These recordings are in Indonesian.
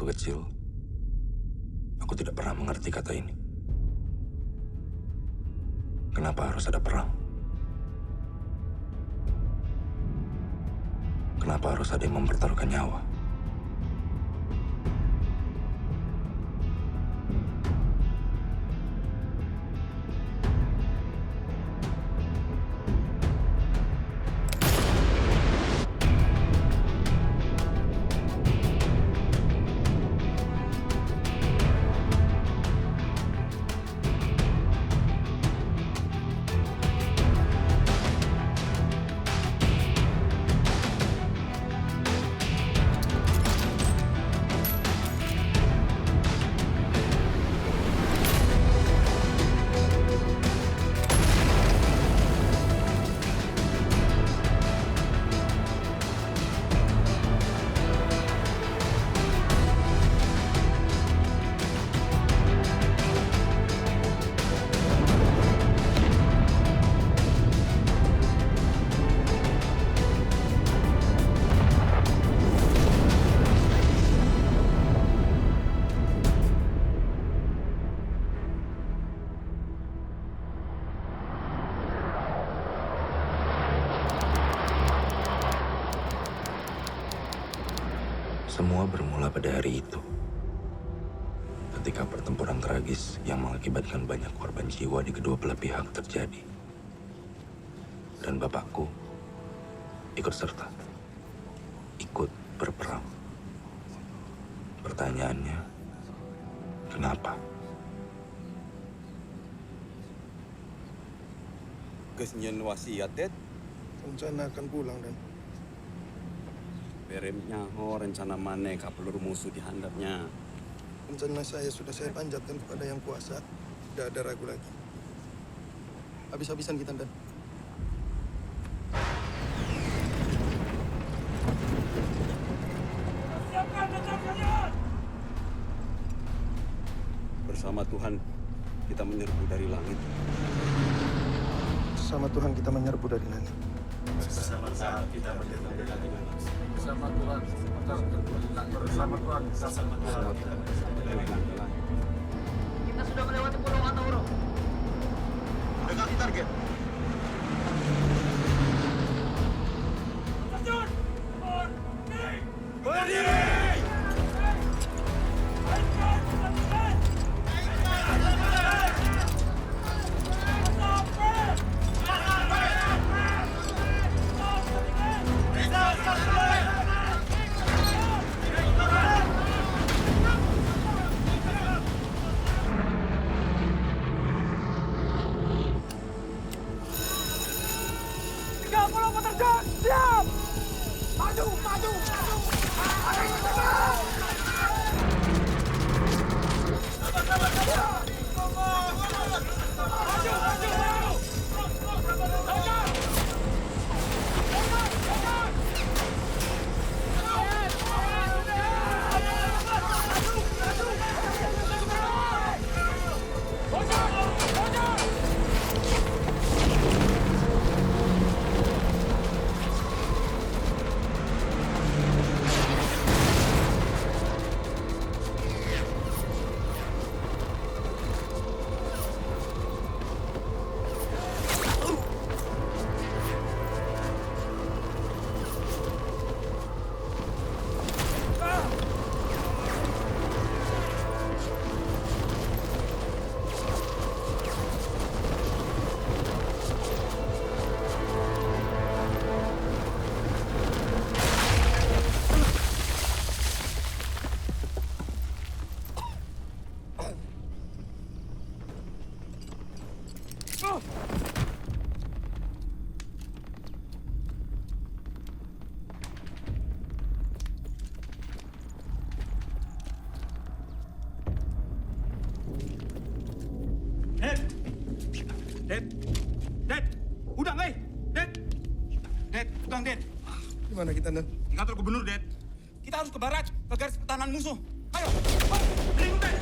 Waktu kecil, aku tidak pernah mengerti kata ini. Kenapa harus ada perang? Kenapa harus ada yang mempertaruhkan nyawa? Semua bermula pada hari itu. Ketika pertempuran tragis yang mengakibatkan banyak korban jiwa di kedua belah pihak terjadi. Dan bapakku ikut serta. Ikut berperang. Pertanyaannya, kenapa? Kesenyan wasiat, Dad. Rencana akan pulang dan Beremnya rencana mana peluru musuh dihandapnya. rencana saya sudah saya panjatkan kepada yang kuasa. Tidak ada ragu lagi. Habis-habisan kita dan Bersama Tuhan kita menyerbu dari langit. sama Tuhan kita menyerbu dari langit. Bersama Tuhan kita menyerbu dari langit. Bersama Tuhan kita menyerbu dari langit. Bersama Tuhan kita menyerbu dari langit. Kita sudah melewati Pulau Antauro. Dekati target. Terjun! Berdiri! Siap! Maju! Maju! Maju! Gimana kita dan? Di kantor gubernur, Dad. Kita harus ke barat, ke garis pertahanan musuh. Ayo, beriku, Dad.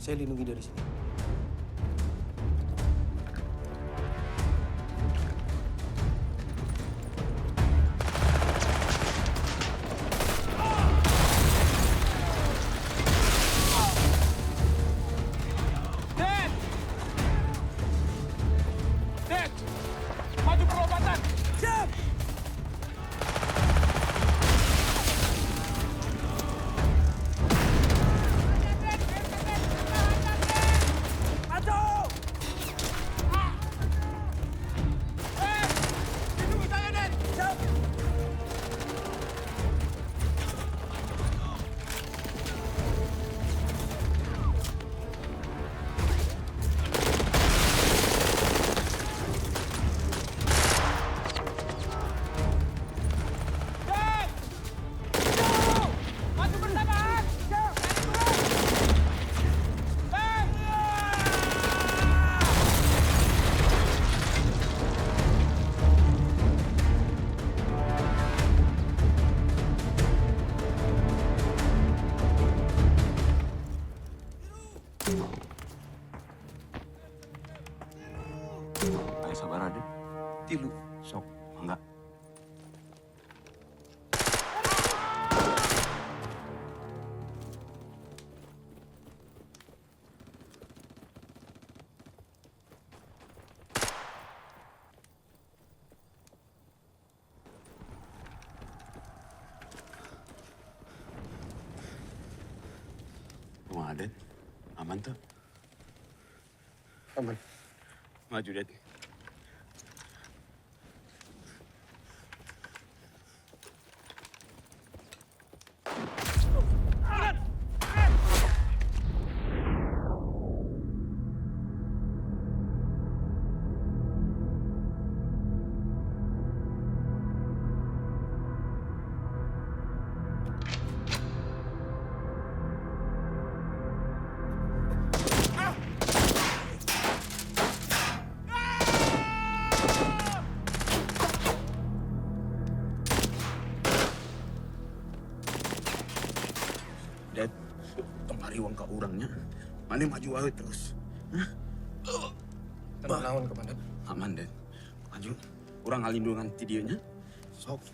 Saya lindungi dari sini. Dad! Dad! Maju perlobatan! Siap! Maju! Lindungi saya, Dad! Siap! Dad! Maju! Maju bersamaan! Siap! Dad! Ayo sabar Raden. Tilu. Sok, enggak. Rumah Aden, aman tuh? Aman. Maju, Dad. Dad, temari uang ke orangnya. Mana maju aja terus. Tenang naon, Komandan. Aman, Dad. Maju. Orang ngalindungan ti dieu nya. Sok.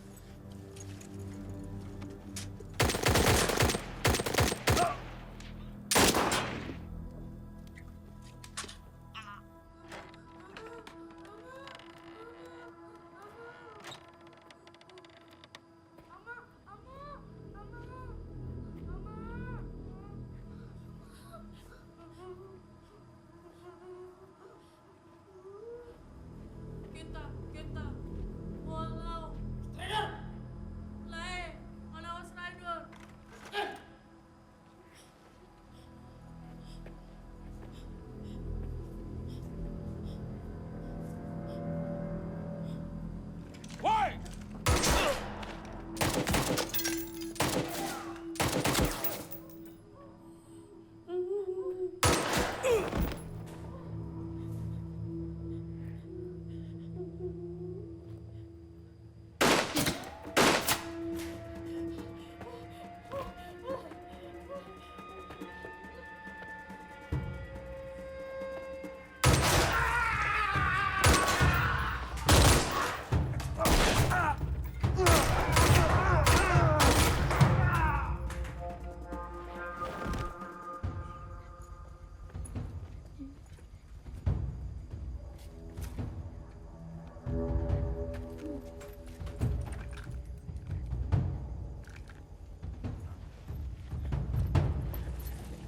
Kita, walau Lai, melawan Snyder. Woi!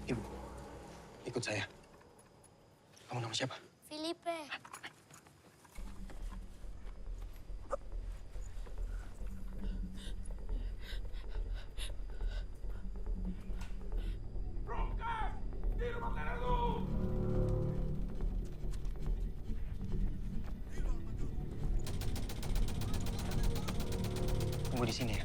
Ibu, ikut saya. Kamu nama siapa? Filipe. Tunggu di sini ya.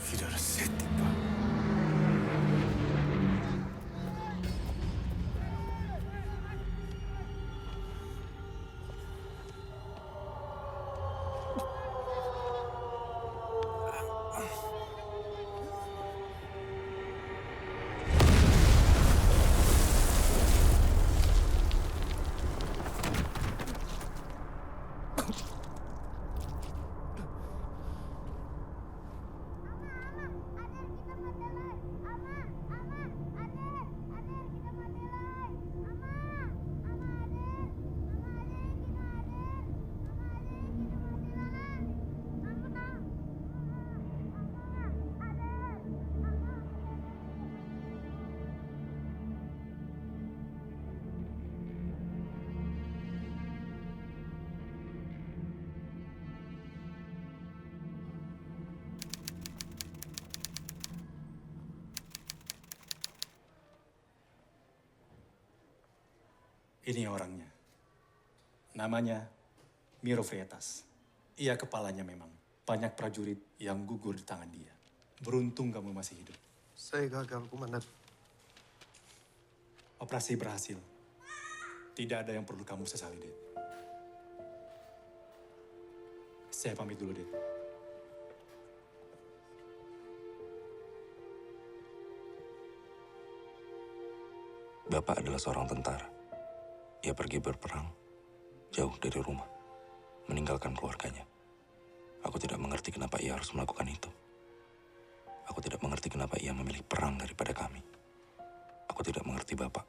Fidaroseti, Pak. Ini orangnya. Namanya Miro Freitas. Ia kepalanya memang. Banyak prajurit yang gugur di tangan dia. Beruntung kamu masih hidup. Saya gagal, Komandan. Operasi berhasil. Tidak ada yang perlu kamu sesali, Det. Saya pamit dulu, Det. Bapak adalah seorang tentara. Ia pergi berperang jauh dari rumah, meninggalkan keluarganya. Aku tidak mengerti kenapa ia harus melakukan itu. Aku tidak mengerti kenapa ia memilih perang daripada kami. Aku tidak mengerti Bapak.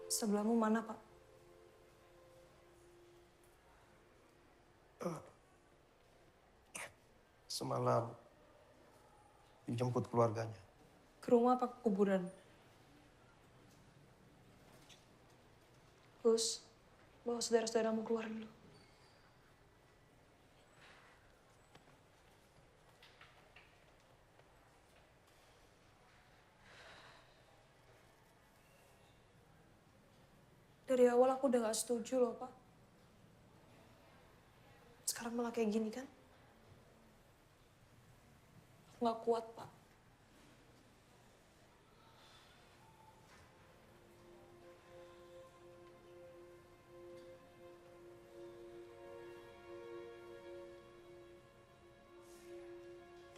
Sebelahmu mana, Pak? Semalam dijemput keluarganya. Ke rumah apa ke kuburan? Gus, bawa saudara-saudaramu keluar dulu. Dari awal aku udah gak setuju loh, Pak. Sekarang malah kayak gini kan? Aku gak kuat, Pak.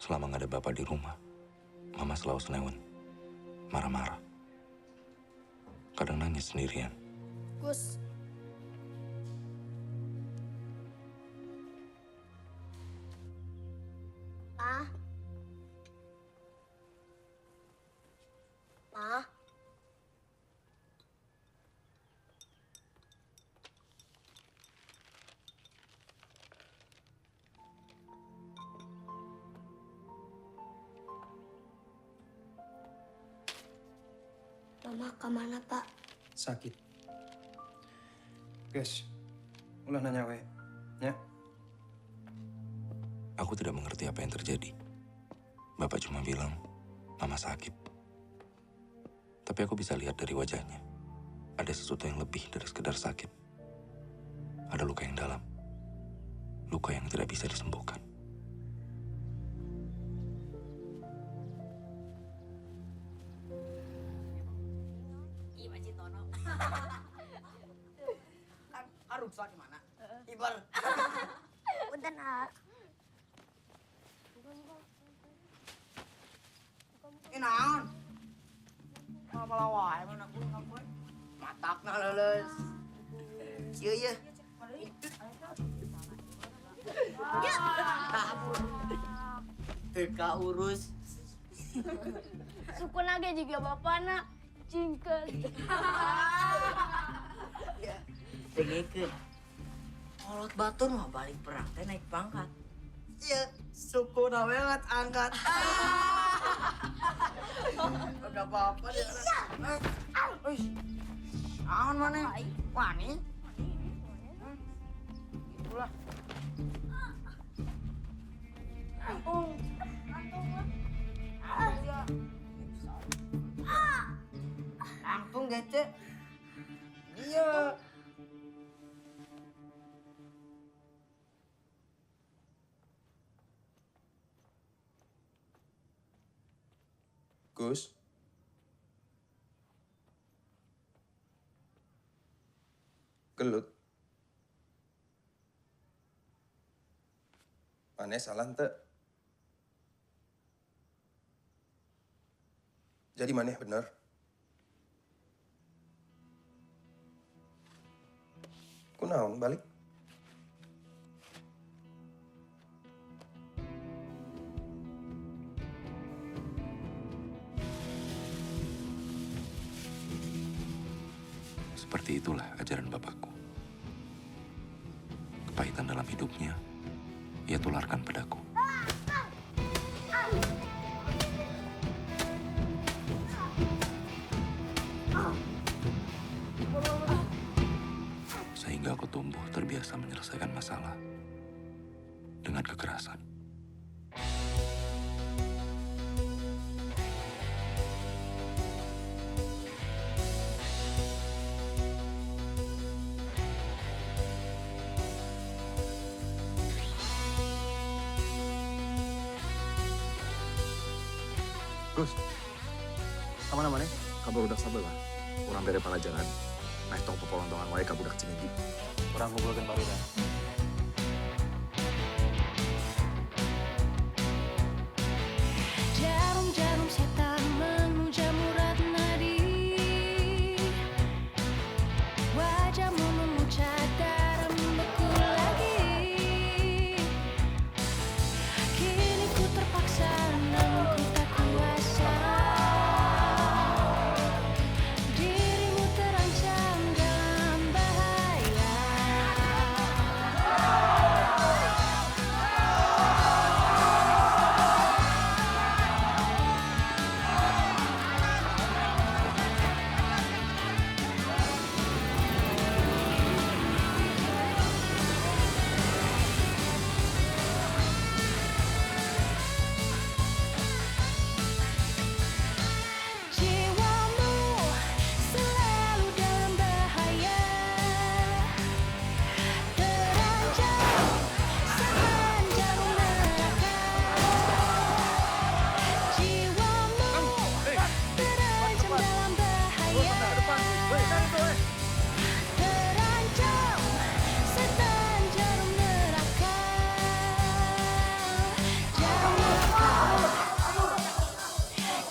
Selama nggak ada Bapak di rumah, Mama selalu senewan, marah-marah. Kadang nangis sendirian. Gus. Ma. Ma. Mama kemana, Pak? Sakit. Guys, ulah nanya we, ya? Aku tidak mengerti apa yang terjadi. Bapak cuma bilang, Mama sakit. Tapi aku bisa lihat dari wajahnya. Ada sesuatu yang lebih dari sekedar sakit. Ada luka yang dalam. Luka yang tidak bisa disembuhkan. Aruksa di mana? Ibar. Udah, Nak. Inaon? Malah wae mana ku ngapain? Matakna leuleus. Ieu ye. Teka urus. Suku nage juga bapakna cingkel. Dengekeun. Kolot batur mah balik perang teh naik pangkat. Iya, suku banget angkat. Udah apa-apa dia. Wih. Naon mana? Wani. Itulah. Antung. Antung gece. Iya. Gus. Gelut. Maneh salah ente. Jadi maneh bener. Kunaon balik? Seperti itulah ajaran bapakku. Kepahitan dalam hidupnya, ia tularkan padaku. Sehingga aku tumbuh terbiasa menyelesaikan masalah dengan kekerasan. Gus, sama namanya? Kabar udah sabar lah. Orang bere pelajaran. Nah, tong pepolontongan wae kabudak Cimindi. Orang ngobrolin baru dah. Jarum-jarum setan menujam urat nadi. Wajahmu memucat darah membeku lagi. Kini ku terpaksa namun ku tak kuasa. Dirimu terancam dalam bahaya. Jiwamu selalu dalam bahaya. Terancam setan jarum neraka. Jiwamu terancam dalam bahaya. Terancam setan jarum neraka. Jarum neraka.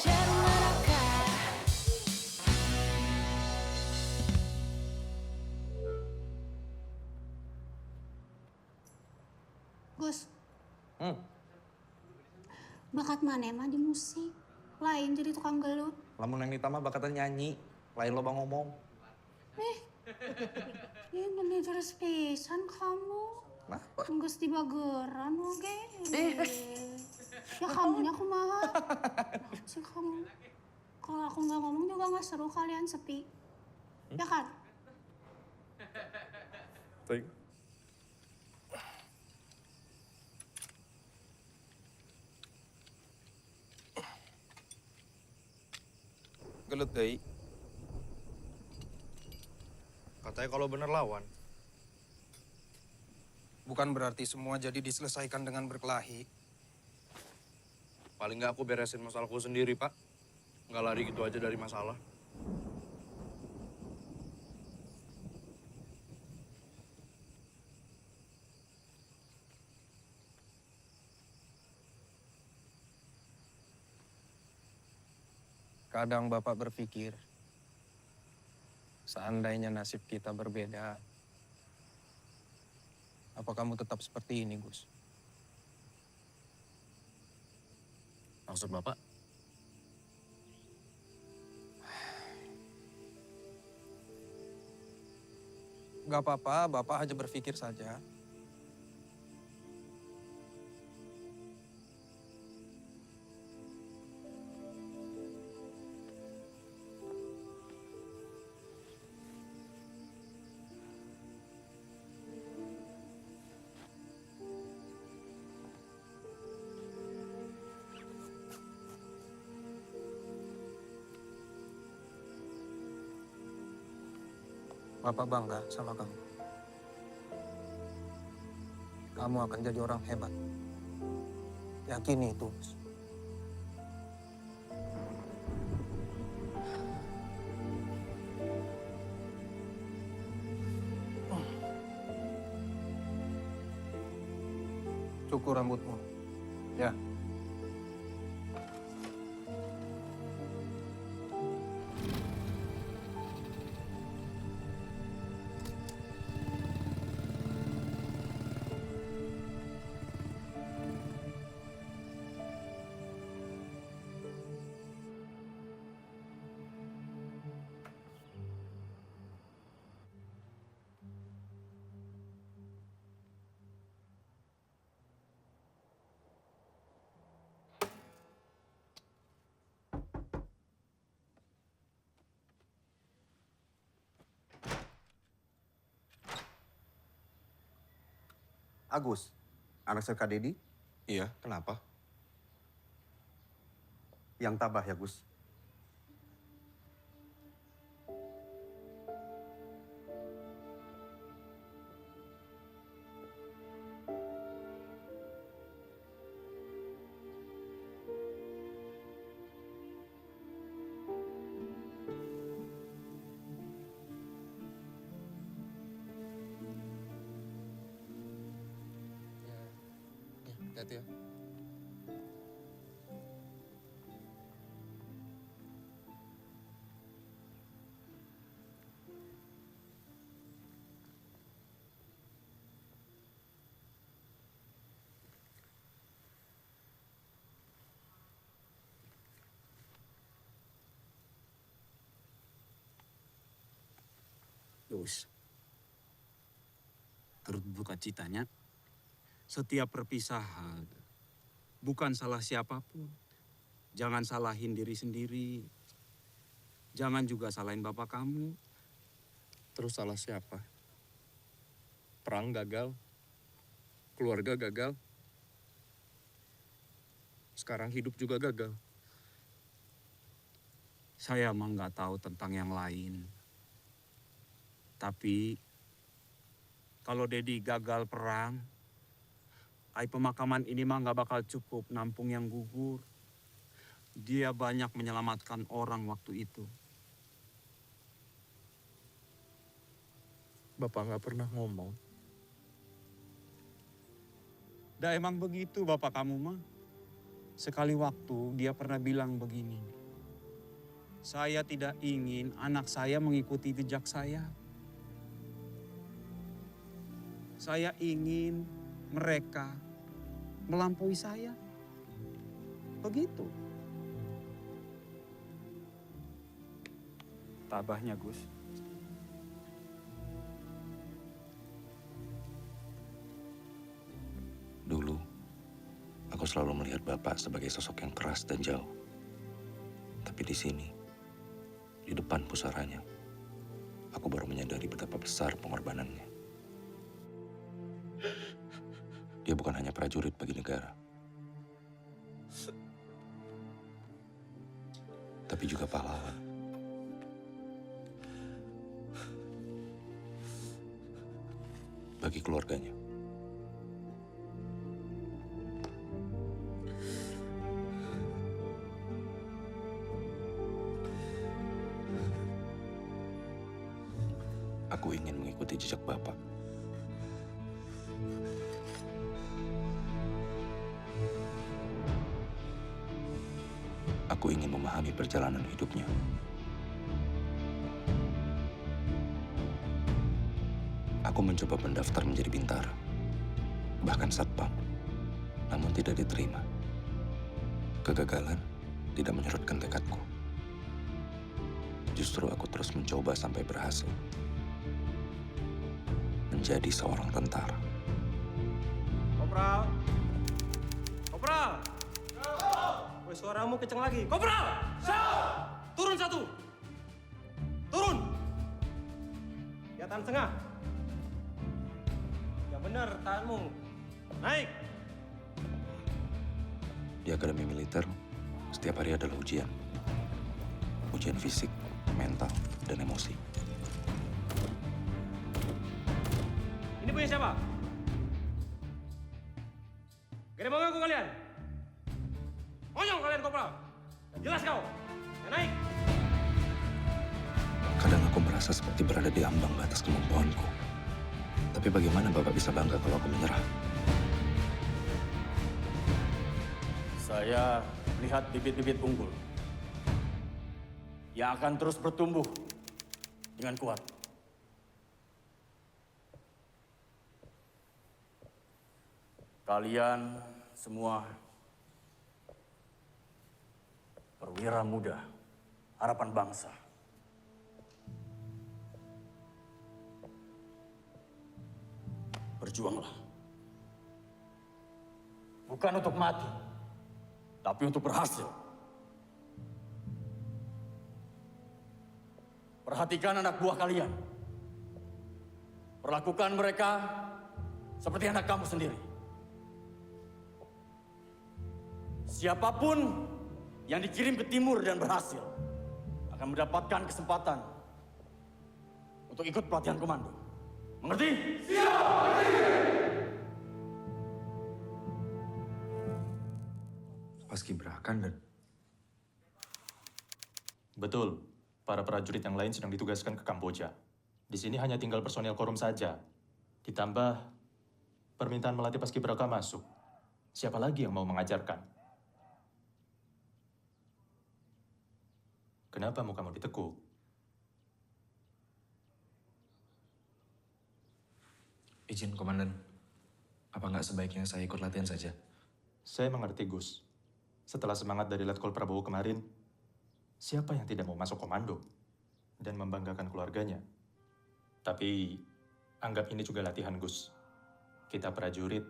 Jarum neraka. Gus. Bakat maneh mah di musik. Lain jadi tukang gelut. Lamun yang ditambah bakatan nyanyi. Lain loba ngomong. Ya gede terus pisan kamu. Kenapa? Gus di bageran oke. Ya kamunya kumaha. Sih kamu. Kalau aku nggak ngomong juga nggak seru kalian sepi. Ya kan? Baik. Gelut deui. Katanya kalau bener lawan. Bukan berarti semua jadi diselesaikan dengan berkelahi. Paling nggak aku beresin masalahku sendiri, Pak. Nggak lari gitu aja dari masalah. Kadang Bapak berpikir, seandainya nasib kita berbeda, apa kamu tetap seperti ini, Gus? Maksud Bapak? Gak apa-apa, Bapak hanya berpikir saja. Bapak bangga sama kamu. Kamu akan jadi orang hebat. Yakini itu. Cukur rambutmu. Ya. Agus, anak Serka Dedi? Iya, kenapa? Yang tabah ya, Gus. Hati-hati ya. Gus, turut buka citanya, setiap perpisahan bukan salah siapapun. Jangan salahin diri sendiri. Jangan juga salahin bapak kamu. Terus salah siapa? Perang gagal, keluarga gagal, sekarang hidup juga gagal. Saya emang nggak tahu tentang yang lain. Tapi kalau Dedi gagal perang, pemakaman ini mah nggak bakal cukup nampung yang gugur. Dia banyak menyelamatkan orang waktu itu. Bapak nggak pernah ngomong. Dah emang begitu bapak kamu mah. Sekali waktu dia pernah bilang begini. Saya tidak ingin anak saya mengikuti jejak saya. Saya ingin mereka melampaui saya. Begitu. Tabahnya, Gus. Dulu, aku selalu melihat Bapak sebagai sosok yang keras dan jauh. Tapi di sini, di depan pusaranya, aku baru menyadari betapa besar pengorbanannya. Dia bukan hanya prajurit bagi negara, tapi juga pahlawan. Bagi keluarganya. Aku ingin mengikuti jejak Bapak. Aku ingin memahami perjalanan hidupnya. Aku mencoba mendaftar menjadi bintara, bahkan satpam, namun tidak diterima. Kegagalan tidak menyurutkan tekadku. Justru aku terus mencoba sampai berhasil. Menjadi seorang tentara. Kopral! Kopral! Woi, suaramu kenceng lagi. Kopral! Turun satu! Turun! Ya, tahan tengah. Ya benar, tahanmu. Naik! Di akademi militer, setiap hari adalah ujian. Ujian fisik, mental, dan emosi. Ini punya siapa? Gak ada mau ngaku kalian? Monyong kalian, Kopral! Jelas kau? Ya, naik! Kadang aku merasa seperti berada di ambang batas kemampuanku. Tapi bagaimana Bapak bisa bangga kalau aku menyerah? Saya melihat bibit-bibit unggul yang akan terus bertumbuh dengan kuat. Kalian semua perwira muda, harapan bangsa. Berjuanglah. Bukan untuk mati, tapi untuk berhasil. Perhatikan anak buah kalian. Perlakukan mereka seperti anak kamu sendiri. Siapapun yang dikirim ke timur dan berhasil akan mendapatkan kesempatan untuk ikut pelatihan komando. Mengerti? Paskibraka dan... Betul, para prajurit yang lain sedang ditugaskan ke Kamboja. Di sini hanya tinggal personil korum saja. Ditambah permintaan melatih paskibraka masuk. Siapa lagi yang mau mengajarkan? Kenapa mukamu ditekuk? Izin, Komandan. Apa nggak sebaiknya saya ikut latihan saja? Saya mengerti, Gus. Setelah semangat dari Letkol Prabowo kemarin, siapa yang tidak mau masuk komando dan membanggakan keluarganya? Tapi anggap ini juga latihan, Gus. Kita prajurit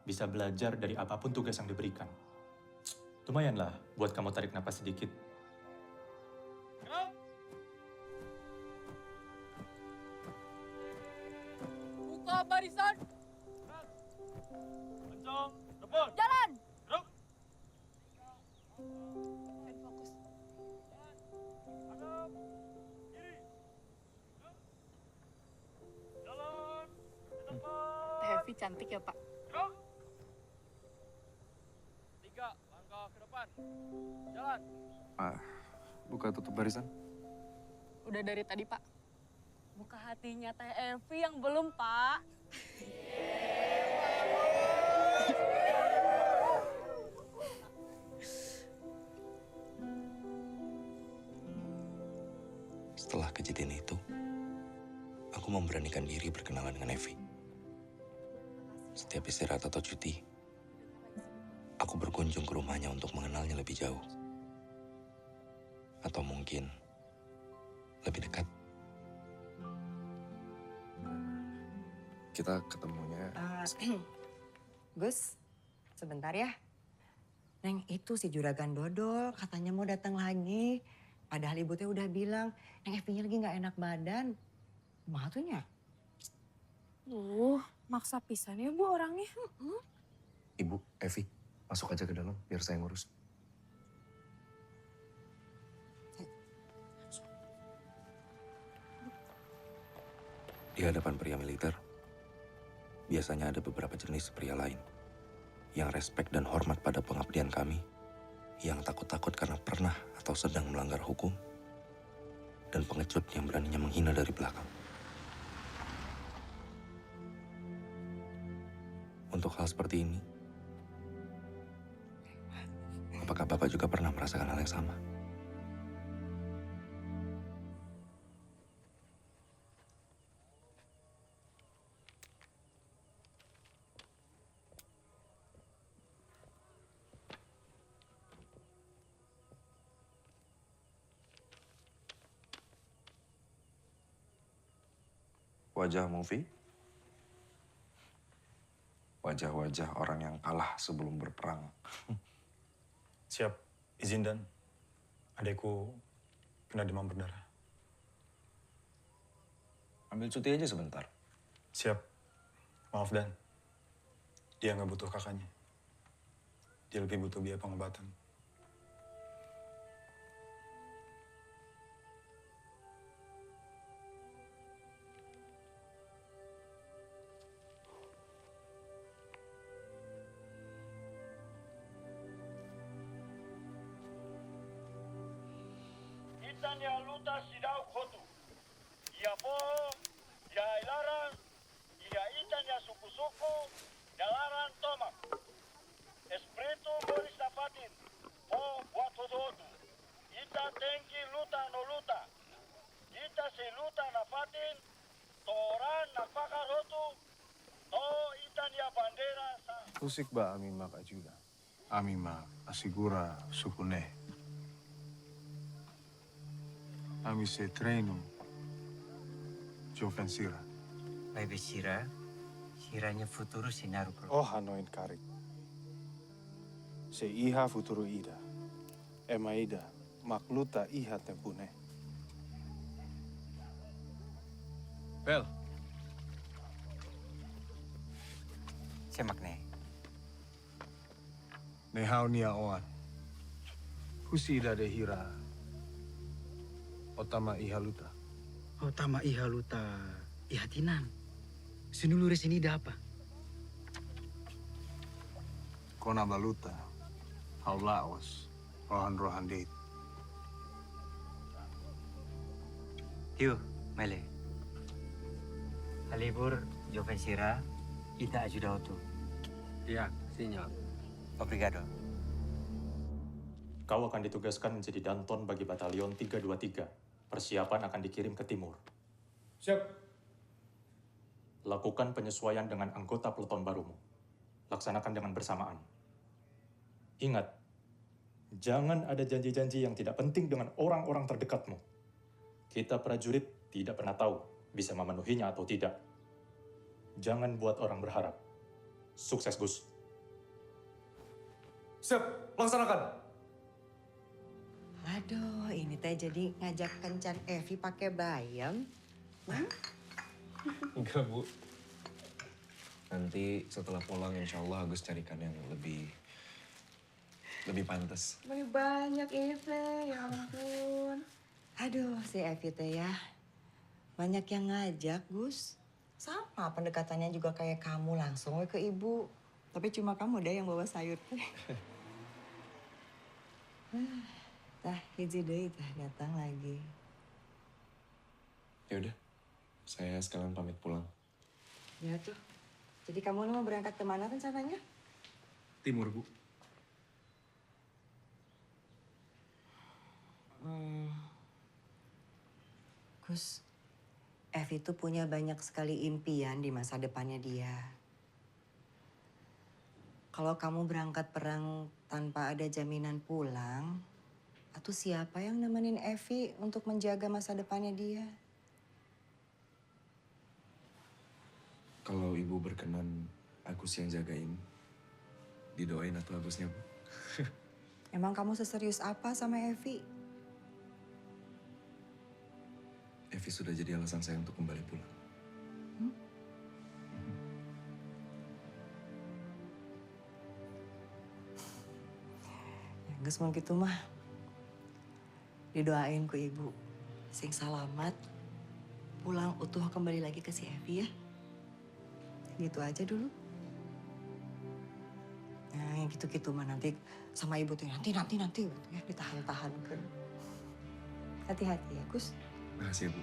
bisa belajar dari apapun tugas yang diberikan. Lumayanlah buat kamu tarik napas sedikit. Buka barisan. Kencang, depan. Jalan. Gerak. Fokus. Hadap. Kiri. Jalan. Di depan. Teh Hevi cantik ya, Pak. Gerak. 3 langkah ke depan. Jalan. Buka tutup barisan. Udah dari tadi, Pak. Buka hatinya Teh Evi yang belum, Pak. Setelah kejadian itu, aku memberanikan diri berkenalan dengan Evi. Setiap istirahat atau cuti, aku berkunjung ke rumahnya untuk mengenalnya lebih jauh. Atau mungkin lebih dekat. Kita ketemunya... Gus, sebentar ya. Neng itu si juragan dodol, katanya mau datang lagi. Padahal ibu teh udah bilang, Neng Evinya lagi nggak enak badan. Kumaha tuh nya? Maksa pisan ya Bu orangnya. Ibu, Evi, masuk aja ke dalam biar saya ngurus. Di hadapan pria militer, biasanya ada beberapa jenis pria lain yang respek dan hormat pada pengabdian kami, yang takut-takut karena pernah atau sedang melanggar hukum, dan pengecut yang beraninya menghina dari belakang. Untuk hal seperti ini, apakah Bapak juga pernah merasakan hal yang sama? wajah movie. Wajah-wajah orang yang kalah sebelum berperang. Siap, izin Dan. Adekku kena demam berdarah. Ambil cuti aja sebentar. Siap. Maaf Dan. Dia nggak butuh kakaknya. Dia lebih butuh biaya pengobatan. Itan ya luta sidau kotu. Ia po, ia ilaran, ia itan ya suku-suku, jalaran tomak. Espiritu bolis dapatin, po buat hotu-hotu. Ita tengki luta no luta. Ita si luta nafatin, toran napakar hotu, to itan ya bandera sa. Usik ba amima kajuda? Amima asigura sukune. Ami se treino Joven Sira. Bebe Sira, Siranya futuro sinaru pro. Oh hanoin karik. Se iha futuro ida. Ema ida makluta iha tempune. Bel. Semakne. Nehau nia oan. Husida de hira. Otama ihaluta. Otama ihaluta ihatinan. Sinulure sini apa? Kona baluta. Haulawas. Rohan-rohan date. Tio, mele. Halibur Joven Sira, ita ajuda otu. Ya, sinyal. Obrigado. Kau akan ditugaskan menjadi Danton bagi Batalion 323. Persiapan akan dikirim ke timur. Siap. Lakukan penyesuaian dengan anggota peleton barumu. Laksanakan dengan bersamaan. Ingat, jangan ada janji-janji yang tidak penting dengan orang-orang terdekatmu. Kita prajurit tidak pernah tahu bisa memenuhinya atau tidak. Jangan buat orang berharap. Sukses, Gus. Siap, laksanakan. Aduh, ini teh jadi ngajak kencan Evi pakai bayam. Enggak, Bu. Nanti setelah pulang insya Allah Agus carikan yang lebih pantas. Lebih banyak Evi, ya ampun. Aduh, si Evi teh ya. Banyak yang ngajak, Gus. Sama pendekatannya juga kayak kamu, langsung we ke ibu. Tapi cuma kamu deh yang bawa sayur teh. Tah, hiji deui tah datang lagi. Ya udah, saya sekalian pamit pulang. Ya tuh. Jadi kamu mau berangkat kemana rencananya? Timur, Bu. Gus, Evi tuh punya banyak sekali impian di masa depannya dia. Kalau kamu berangkat perang tanpa ada jaminan pulang, atau siapa yang nemenin Evi untuk menjaga masa depannya dia? Kalau Ibu berkenan Agus yang jagain, didoain atau Agusnya, Bu. Emang kamu seserius apa sama Evi? Evi sudah jadi alasan saya untuk kembali pulang. Ya, Gus mau gitu mah. Didoain ku ibu, sing salamat, pulang utuh kembali lagi ke si Evi ya. Gitu aja dulu. Nah, yang gitu-gitu mah nanti sama ibu tuh nanti ya ditahan-tahan kan. Hati-hati ya, Gus. Makasih ya, Bu.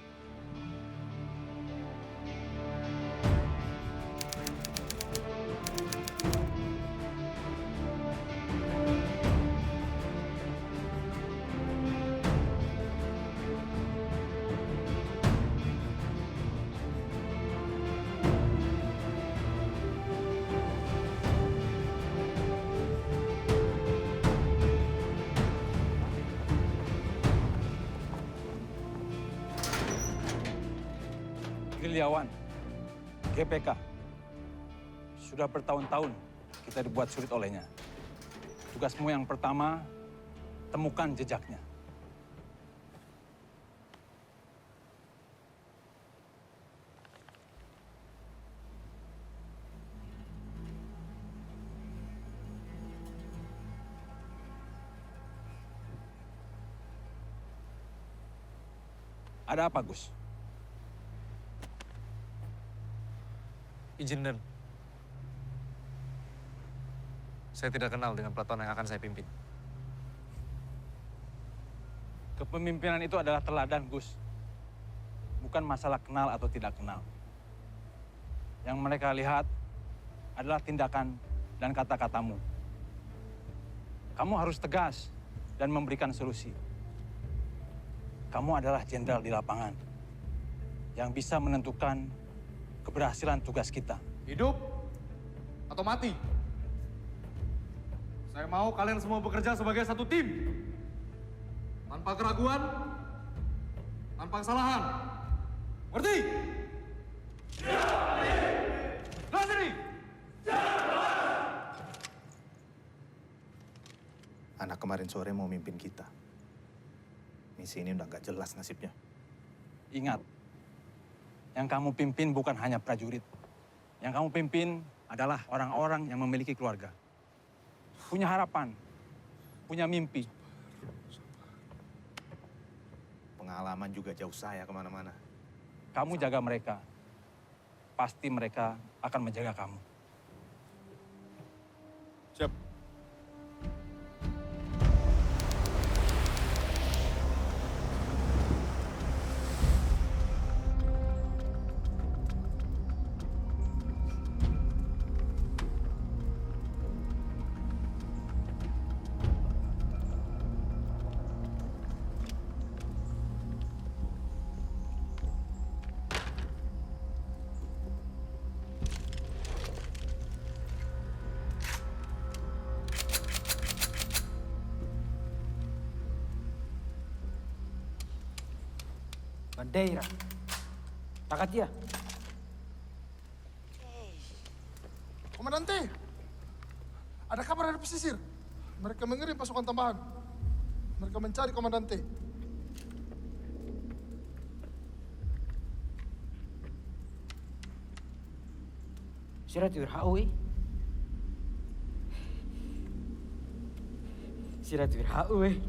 Giliawan, GPK. Sudah bertahun-tahun kita dibuat sulit olehnya. Tugasmu yang pertama, temukan jejaknya. Ada apa, Gus? Izin, Den. Saya tidak kenal dengan pelatuan yang akan saya pimpin. Kepemimpinan itu adalah teladan, Gus. Bukan masalah kenal atau tidak kenal. Yang mereka lihat adalah tindakan dan kata-katamu. Kamu harus tegas dan memberikan solusi. Kamu adalah jenderal di lapangan yang bisa menentukan keberhasilan tugas kita. Hidup atau mati? Saya mau kalian semua bekerja sebagai satu tim. Tanpa keraguan, tanpa kesalahan. Ngerti? Lihat sini! Anak kemarin sore mau mimpin kita. Misi ini udah nggak jelas nasibnya. Ingat, yang kamu pimpin bukan hanya prajurit. Yang kamu pimpin adalah orang-orang yang memiliki keluarga. Punya harapan, punya mimpi. Pengalaman juga jauh saya kemana-mana. Kamu jaga mereka. Pasti mereka akan menjaga kamu. Siap. Bandeira. Takat dia. Komandante, ada kabar dari pesisir. Mereka mengirim pasukan tambahan. Mereka mencari komandante. Sirat wirhaui. Sirat wirhaui.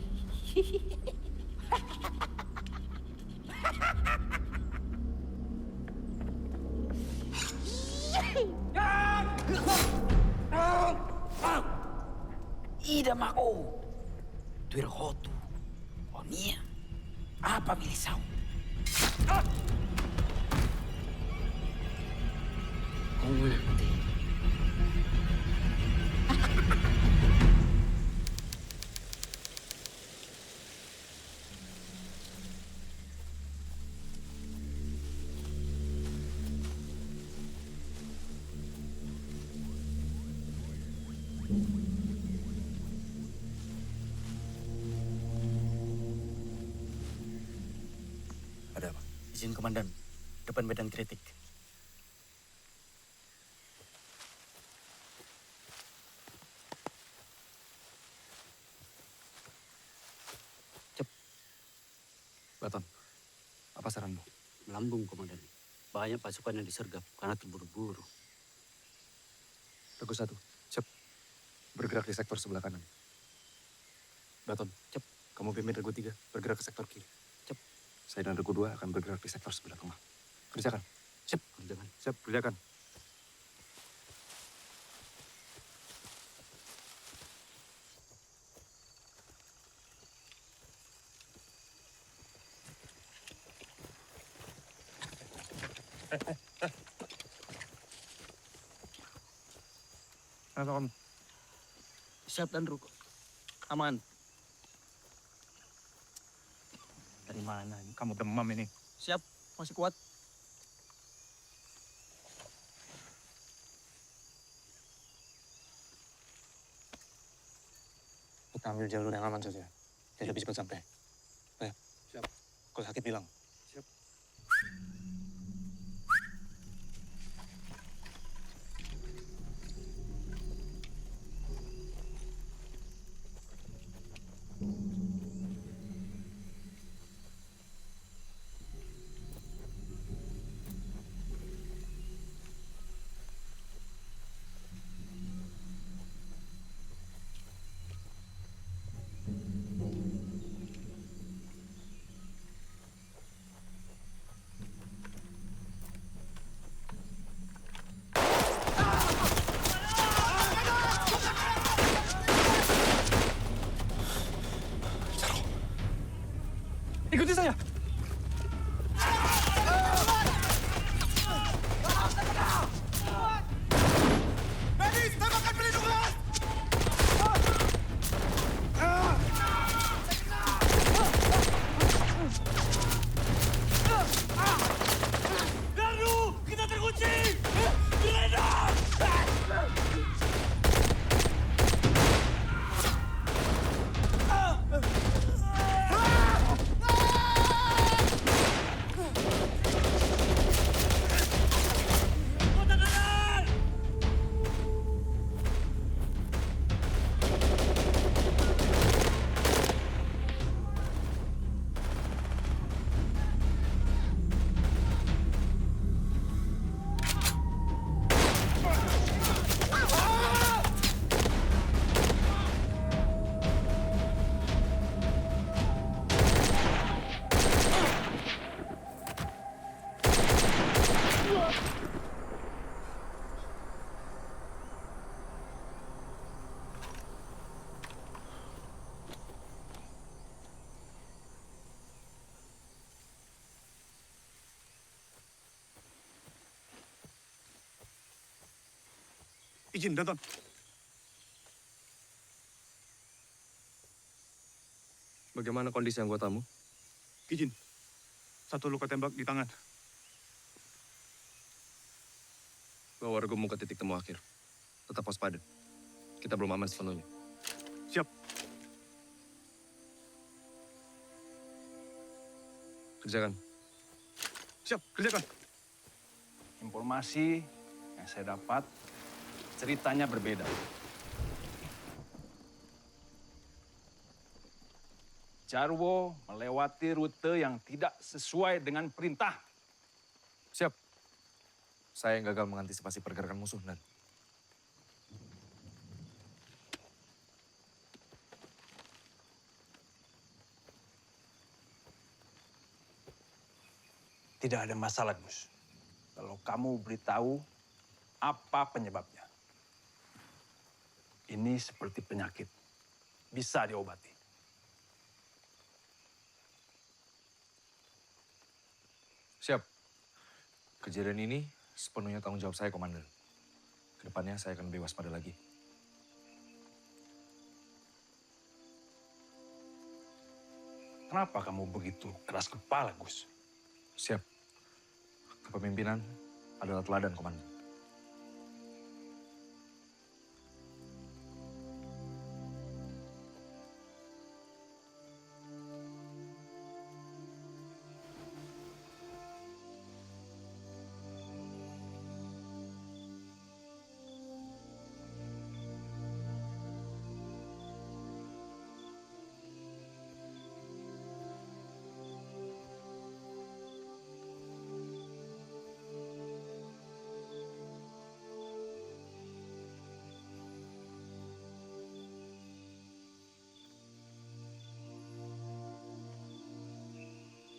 Ida mau. Tuirhotu. Onia. Apa milisau? Kung nanti. Ada apa? Izin komandan, depan medan kritik. Baton, apa saranmu? Melambung, Komandan. Banyak pasukan yang disergap karena terburu-buru. Regu 1, cep. Bergerak di sektor sebelah kanan. Baton, cep. Kamu pimpin Regu 3, bergerak ke sektor kiri. Cep. Saya dan Regu 2 akan bergerak di sektor sebelah tengah. Kerjakan. Cep. Kerjakan. Cep, kerjakan. Kenapa kamu? Siap dan Ruko. Aman. Dari mana ini? Kamu demam ini. Siap, masih kuat. Kita ambil jalur yang aman saja. Jadi lebih cepat sampai. Ayo. Siap. Kalau sakit bilang. Siap. Ikuti saya. Medis, tembakan pelindungan! Gardu, kita terkunci! Geledah! Izin, Danton. Bagaimana kondisi anggotamu? Izin. Satu luka tembak di tangan. Bawa Argomu ke titik temu akhir. Tetap waspada. Kita belum aman sepenuhnya. Siap. Kerjakan. Siap, kerjakan. Informasi yang saya dapat, ceritanya berbeda. Jarwo melewati rute yang tidak sesuai dengan perintah. Siap. Saya yang gagal mengantisipasi pergerakan musuh, Nan. Tidak ada masalah, Gus. Kalau kamu beritahu apa penyebabnya. Ini seperti penyakit. Bisa diobati. Siap. Kejadian ini sepenuhnya tanggung jawab saya, Komandan. Kedepannya saya akan lebih waspada lagi. Kenapa kamu begitu keras kepala, Gus? Siap. Kepemimpinan adalah teladan, Komandan.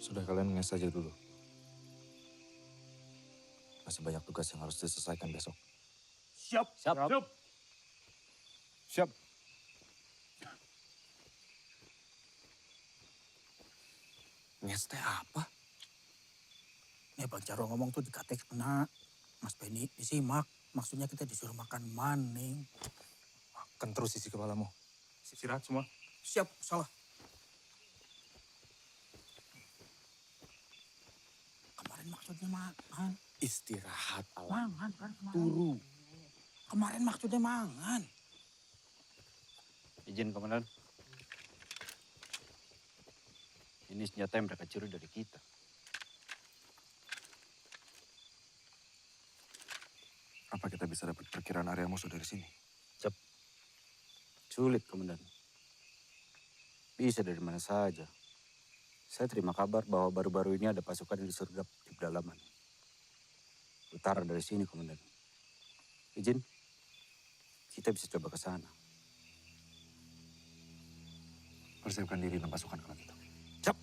Sudah kalian nges saja dulu. Masih banyak tugas yang harus diselesaikan besok. Siap. Siap. Siap. Siap. Nges teh apa? Nih Bang Jarwo ngomong tuh dikatek kena. Mas Benny disimak. Maksudnya kita disuruh makan maning. Makan terus isi kepalamu. Istirahat semua. Siap, salah. Kemarin maksudnya makan. Istirahat, Alam. Mangan kan kemarin. Turu. Kemarin maksudnya mangan. Izin, Komandan. Ini senjata yang mereka curi dari kita. Apa kita bisa dapat perkiraan area musuh dari sini? Cep. Sulit, Komandan. Bisa dari mana saja. Saya terima kabar bahwa baru-baru ini ada pasukan yang disergap di pedalaman. Utara dari sini, Komandan. Izin, kita bisa coba ke sana. Persiapkan diri dan pasukan kalau gitu. Cep.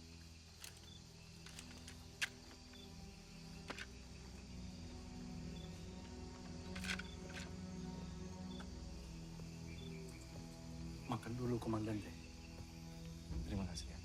Makan dulu, Komandan. Terima kasih ya.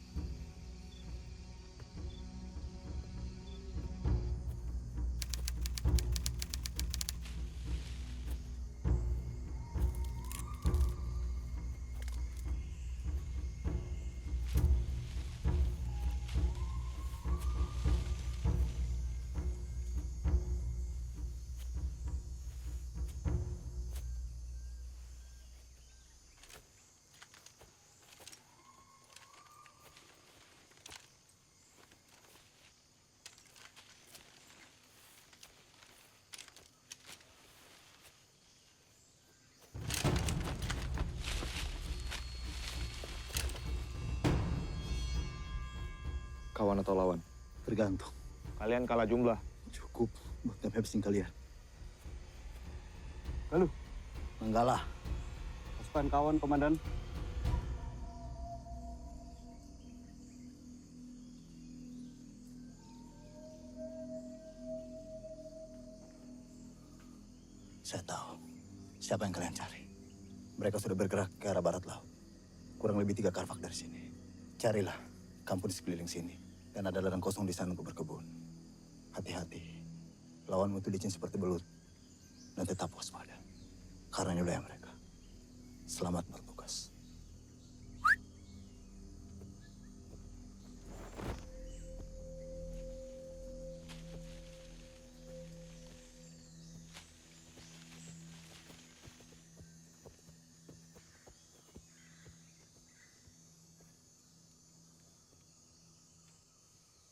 Kawan atau lawan? Tergantung. Kalian kalah jumlah. Cukup buat nge-habisin kalian. Lalu? Enggak lah. Pasukan kawan, Komandan. Saya tahu siapa yang kalian cari. Mereka sudah bergerak ke arah barat laut. Kurang lebih 3 karvak dari sini. Carilah kampung di sekeliling sini. Dan ada ladang kosong di sana untuk berkebun. Hati-hati. Lawanmu itu licin seperti belut. Dan tetap waspada. Karena ini wilayah mereka. Selamat bertugas.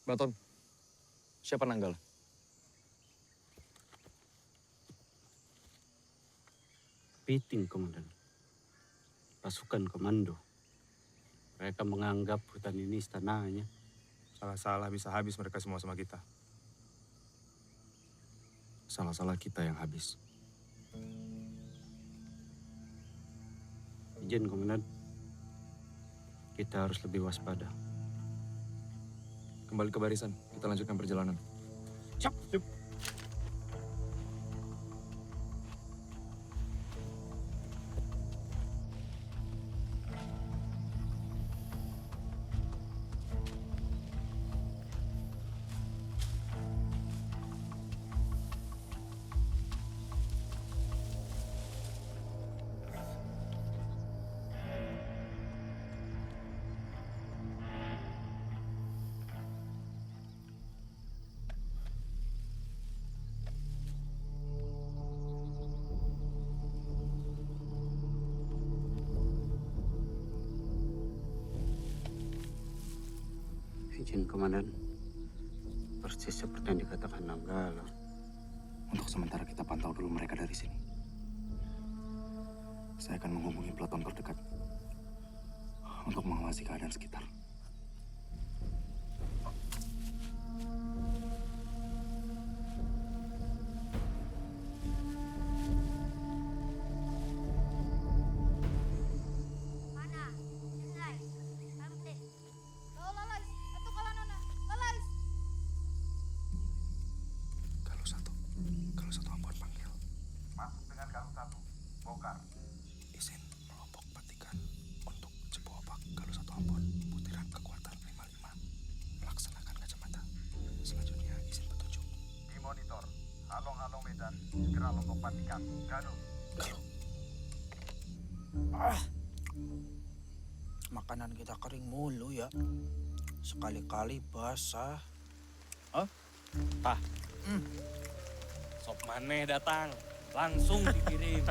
Baton, siapa Nanggala? Piting, Komandan. Pasukan komando. Mereka menganggap hutan ini istananya. Salah-salah bisa habis mereka semua sama kita. Salah-salah kita yang habis. Izin, Komandan. Kita harus lebih waspada. Kembali ke barisan, kita lanjutkan perjalanan. Siap. Izin, Komandan. Persis seperti yang dikatakan Nanggala. Untuk sementara kita pantau dulu mereka dari sini. Saya akan menghubungi peleton terdekat untuk mengawasi keadaan sekitar. Kalau satu Ambon panggil. Masuk dengan Galuh 1, bongkar. Izin melompok patikan untuk Cepu Opak Galuh 1 Ambon, butiran kekuatan 55. Melaksanakan kacamata. Selanjutnya izin petunjuk. Di monitor, halong-halong Medan, segera lompok patikan. Galuh. Makanan kita kering mulu ya. Sekali-kali basah. Pak. Sop maneh datang. Langsung dikirim.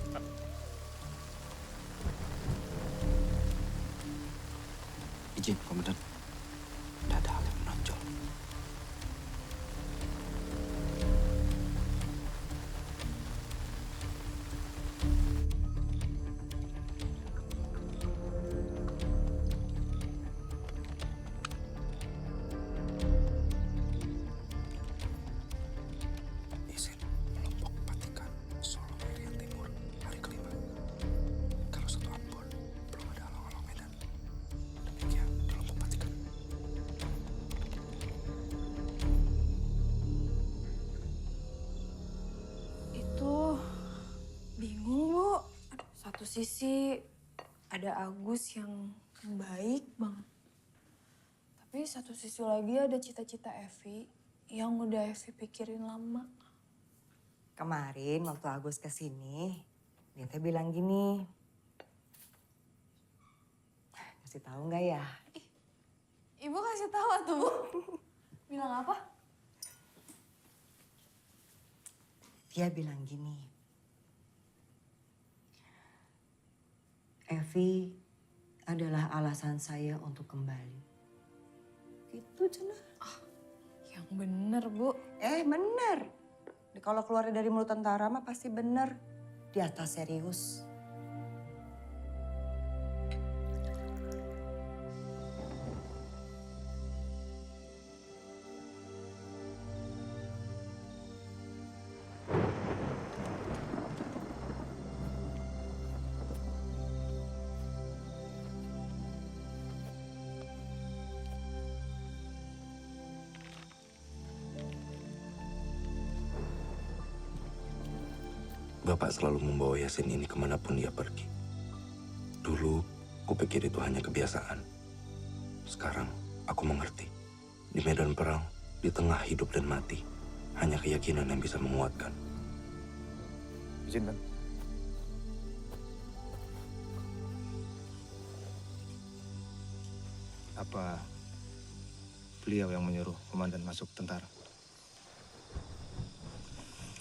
Izin, Komandan. Tidak ada hal yang menonjol. Izin melompok patikan Solo Irian Timur hari kelima. Kalau satu Ambon belum ada halang-halang Medan. Demikian di lompok patikan. Itu bingung, Bu. Satu sisi ada Agus yang baik banget. Tapi satu sisi lagi ada cita-cita Evi yang udah Evi pikirin lama. Kemarin waktu Agus kesini, dia teh bilang gini. Kasih tahu nggak ya? Ibu kasih tahu tuh, Bu. Bilang apa? Dia bilang gini. Evi adalah alasan saya untuk kembali. Gitu, Cenah. Yang bener, Bu. Bener. Kalau keluar dari mulut tentara mah pasti bener. Di atas serius. Bapak selalu membawa Yasin ini kemanapun dia pergi. Dulu, kupikir itu hanya kebiasaan. Sekarang, aku mengerti. Di medan perang, di tengah hidup dan mati, hanya keyakinan yang bisa menguatkan. Izinkan. Apa beliau yang menyuruh komandan masuk tentara?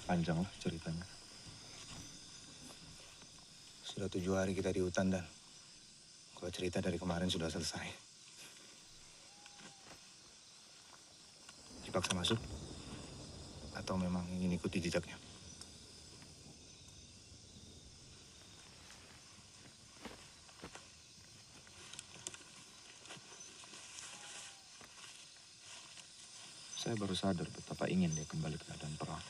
Panjang lah ceritanya. Sudah 7 hari kita di hutan dan kalau cerita dari kemarin sudah selesai. Dipaksa masuk? Atau memang ingin ikuti jejaknya? Saya baru sadar betapa ingin dia kembali ke keadaan perang.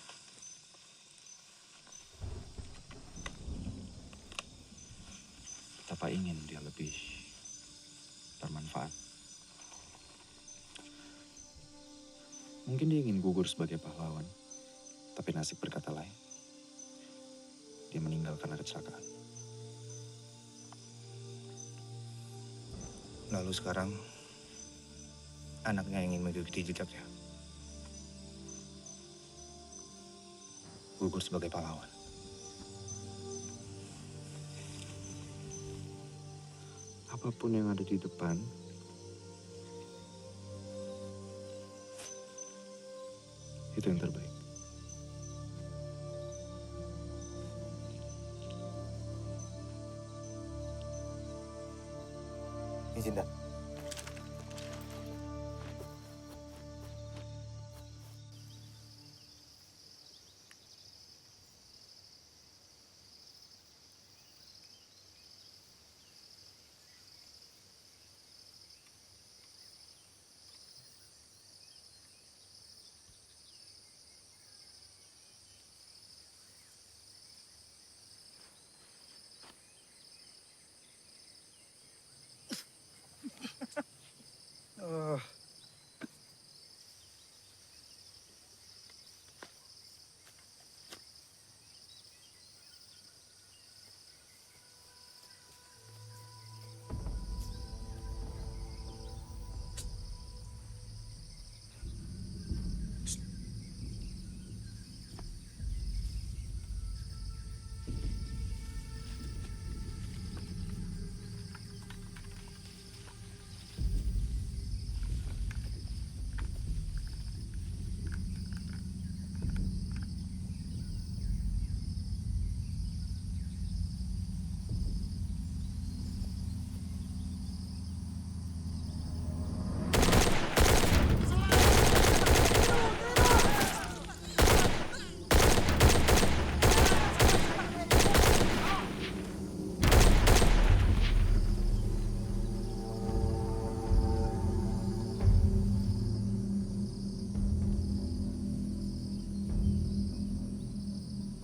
Betapa ingin dia lebih bermanfaat. Mungkin dia ingin gugur sebagai pahlawan, tapi nasib berkata lain. Dia meninggal karena kecelakaan. Lalu sekarang, anaknya ingin mengikuti jejaknya. Gugur sebagai pahlawan. Apapun yang ada di depan, itu yang terbaik. Izin, Dan.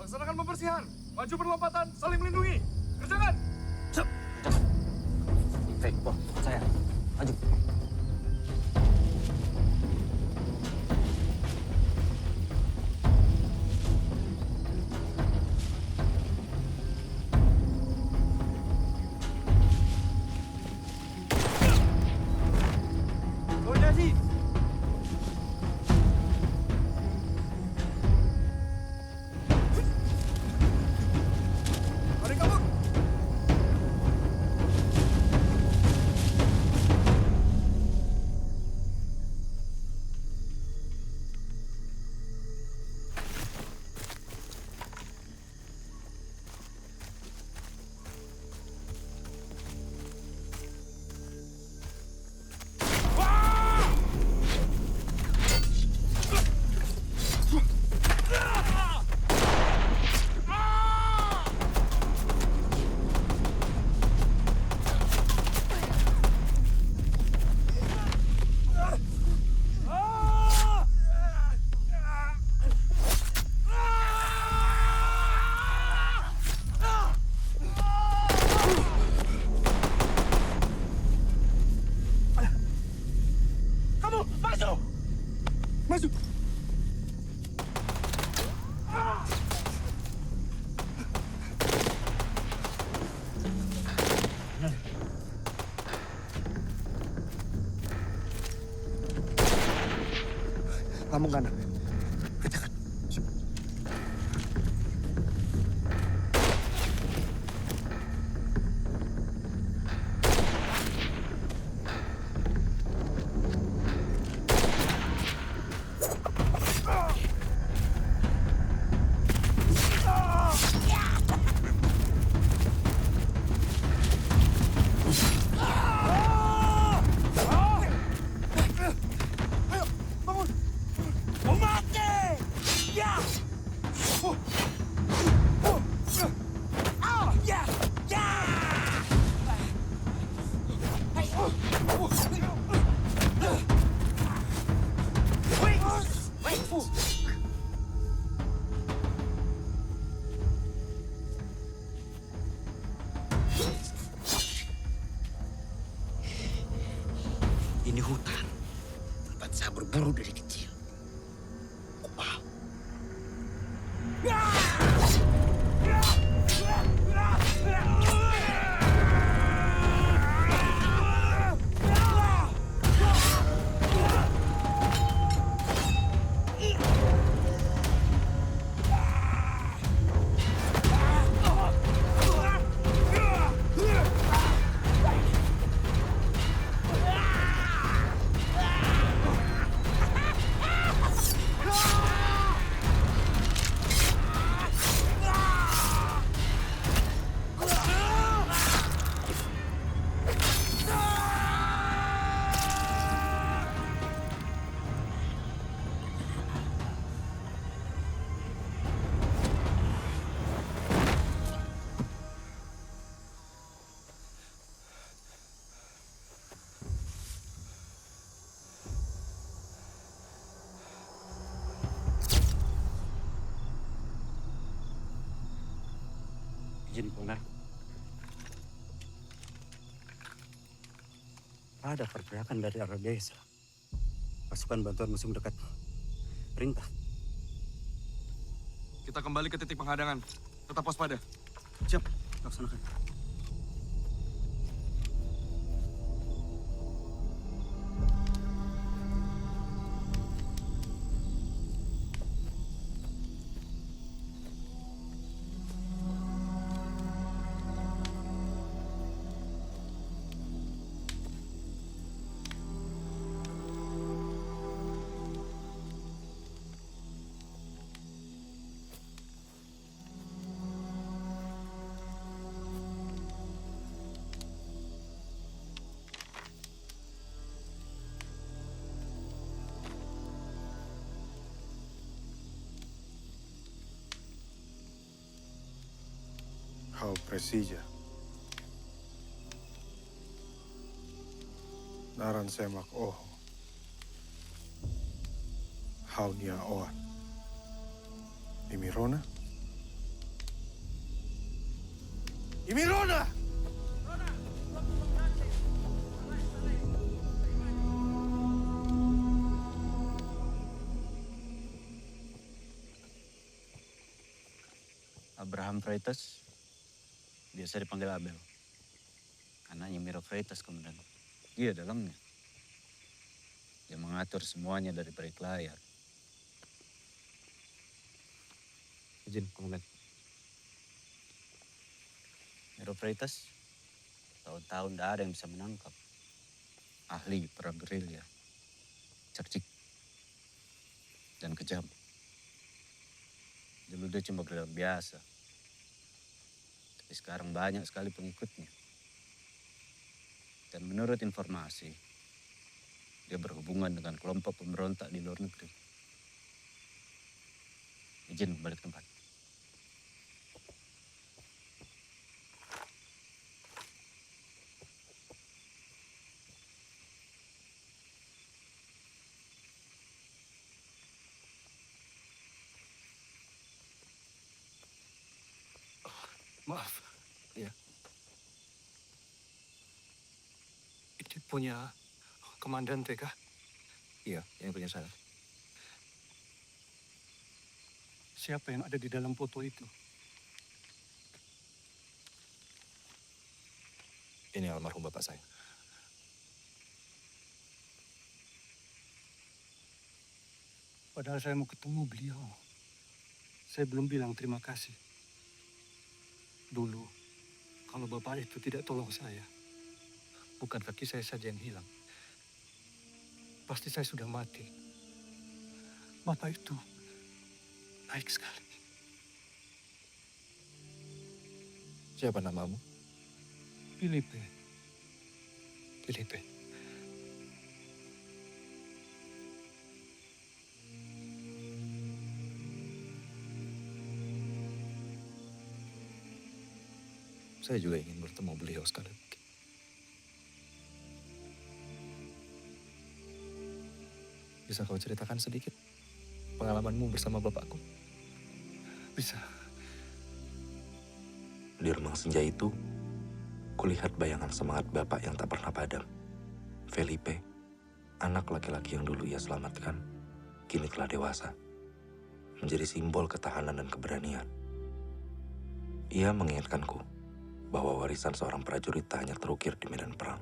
Laksanakan pembersihan. Maju perlompatan, saling melindungi. Kerjakan. Cep. Baik, Bos. Saya. Maju. Koordinasi. Ada kabur. Lambung kanan. Ini hutan, tempat saya berburu dari kecil. Kau paham? Izin Komandan. Ada pergerakan dari arah desa. Pasukan bantuan musuh mendekat. Perintah. Kita kembali ke titik penghadangan. Tetap waspada. Siap, laksanakan. Hau presija. Naran semak oho. Hau nia oan. Imirona? Imirona! Abraham Freitas, biasa dipanggil Abel. Anaknya Miro Freitas, Komandan. Dia dalangnya. Dia mengatur semuanya dari balik layar. Izin, Komandan. Miro Freitas, tahun-tahun tidak ada yang bisa menangkap. Ahli perang gerilya, cerdik, dan kejam. Dulu dia cuma gerilya biasa. Tapi sekarang banyak sekali pengikutnya. Dan menurut informasi, dia berhubungan dengan kelompok pemberontak di luar negeri. Izin kembali ke tempat. Maaf. Ya. Ini punya Komandan TK? Iya, yang punya saya. Siapa yang ada di dalam foto itu? Ini almarhum bapak saya. Padahal saya mau ketemu beliau. Saya belum bilang terima kasih. Dulu, kalau Bapak itu tidak tolong saya, bukan kaki saya saja yang hilang. Pasti saya sudah mati. Bapak itu baik sekali. Siapa namamu? Filipe. Filipe. Saya juga ingin bertemu beliau sekali lagi. Bisa kau ceritakan sedikit pengalamanmu bersama bapakku? Bisa. Di remang senja itu, kulihat bayangan semangat bapak yang tak pernah padam. Felipe, anak laki-laki yang dulu ia selamatkan, kini telah dewasa. Menjadi simbol ketahanan dan keberanian. Ia mengingatkanku bahwa warisan seorang prajurit tak hanya terukir di medan perang,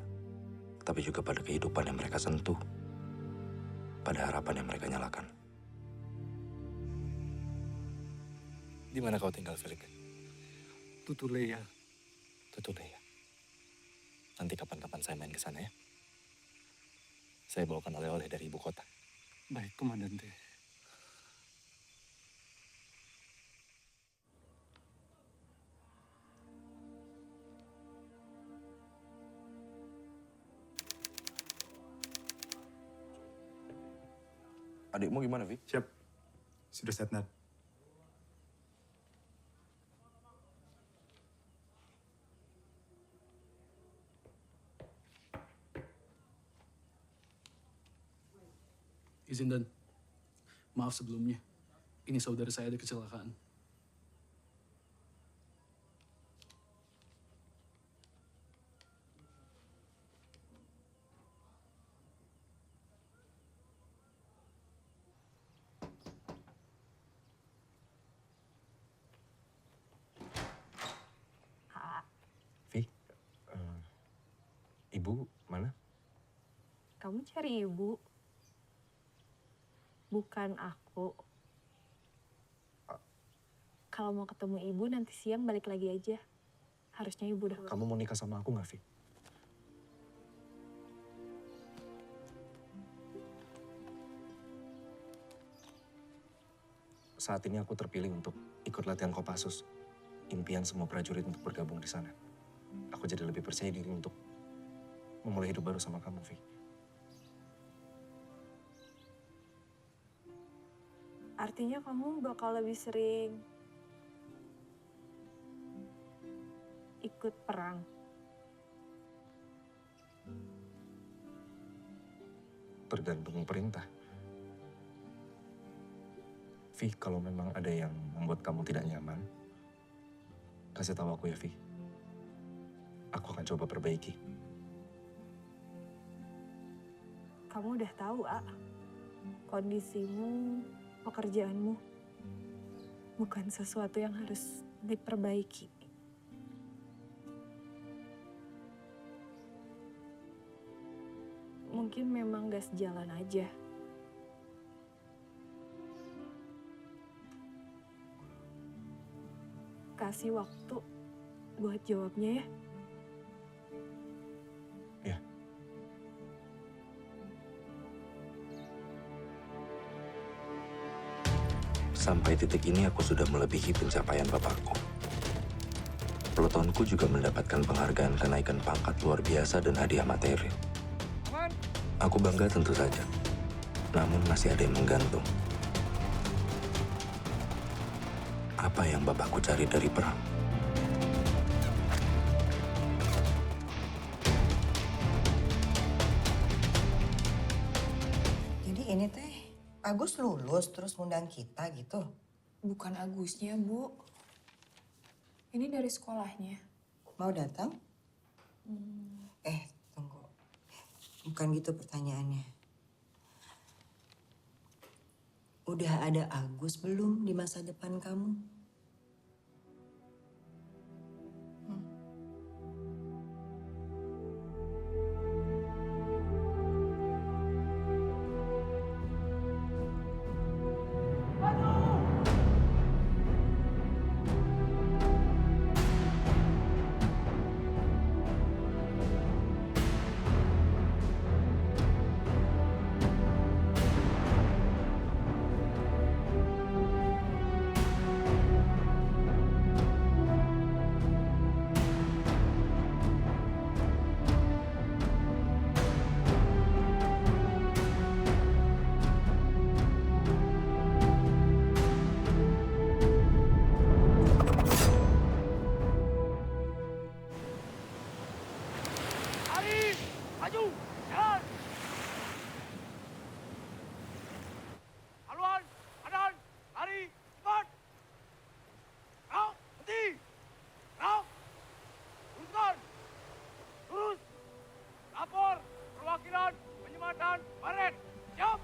tapi juga pada kehidupan yang mereka sentuh, pada harapan yang mereka nyalakan. Di mana kau tinggal, Felipe? Tutuleya. Tutuleya. Nanti kapan-kapan saya main ke sana ya. Saya bawakan oleh-oleh dari ibu kota. Baik, Komandante. Adikmu gimana, Vi? Siap. Sudah set, Nat. Izin dan maaf sebelumnya. Ini saudara saya ada kecelakaan. Ibu mana? Kamu cari ibu. Bukan aku. Kalau mau ketemu ibu nanti siang balik lagi aja. Harusnya ibu udah. Kamu mau nikah sama aku nggak, Vi? Saat ini aku terpilih untuk ikut latihan Kopassus. Impian semua prajurit untuk bergabung di sana. Aku jadi lebih percaya diri untuk memulai hidup baru sama kamu, Vi. Artinya kamu bakal lebih sering ikut perang. Tergantung perintah. Vi, kalau memang ada yang membuat kamu tidak nyaman, kasih tahu aku ya, Vi. Aku akan coba perbaiki. Kamu udah tahu, A. Kondisimu, pekerjaanmu, bukan sesuatu yang harus diperbaiki. Mungkin memang gak sejalan aja. Kasih waktu buat jawabnya ya. Sampai titik ini aku sudah melebihi pencapaian bapakku. Pelotonku juga mendapatkan penghargaan kenaikan pangkat luar biasa dan hadiah materi. Aku bangga tentu saja, namun masih ada yang menggantung. Apa yang bapakku cari dari perang? Jadi ini teh, Agus lulus terus ngundang kita gitu? Bukan Agusnya, Bu. Ini dari sekolahnya. Mau datang? Tunggu. Bukan gitu pertanyaannya. Udah ada Agus belum di masa depan kamu? Maju! Jalan! Haluan! Kanan! Lari! Cepat! Kau! Henti! Kau! Luruskan! Lurus! Lapor! Perwakilan! Penyematan! Baret! Siap!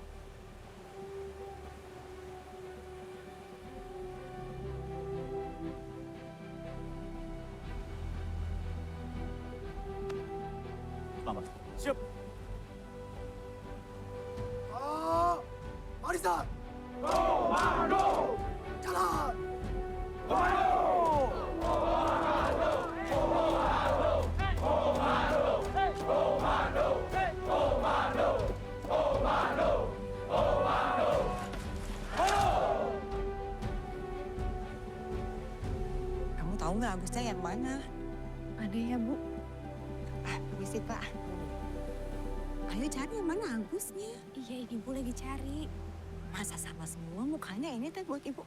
Selamat. Siap! Barisan! Komando! Jalan! Kamu tahu nggak Agusnya yang mana? Ada ya, Bu. Permisi, Pak. Ayo cari yang mana Agusnya. Iya, Ibu lagi cari. Masa sama semua mukanya ini teh buat Ibu?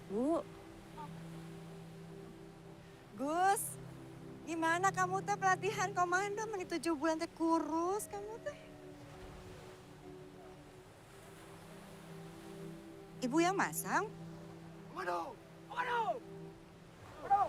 Bu. Gus, gimana kamu teh pelatihan komando menit 7 bulan teh kurus kamu teh? Ibu yang masang? Komando! Komando! Komando!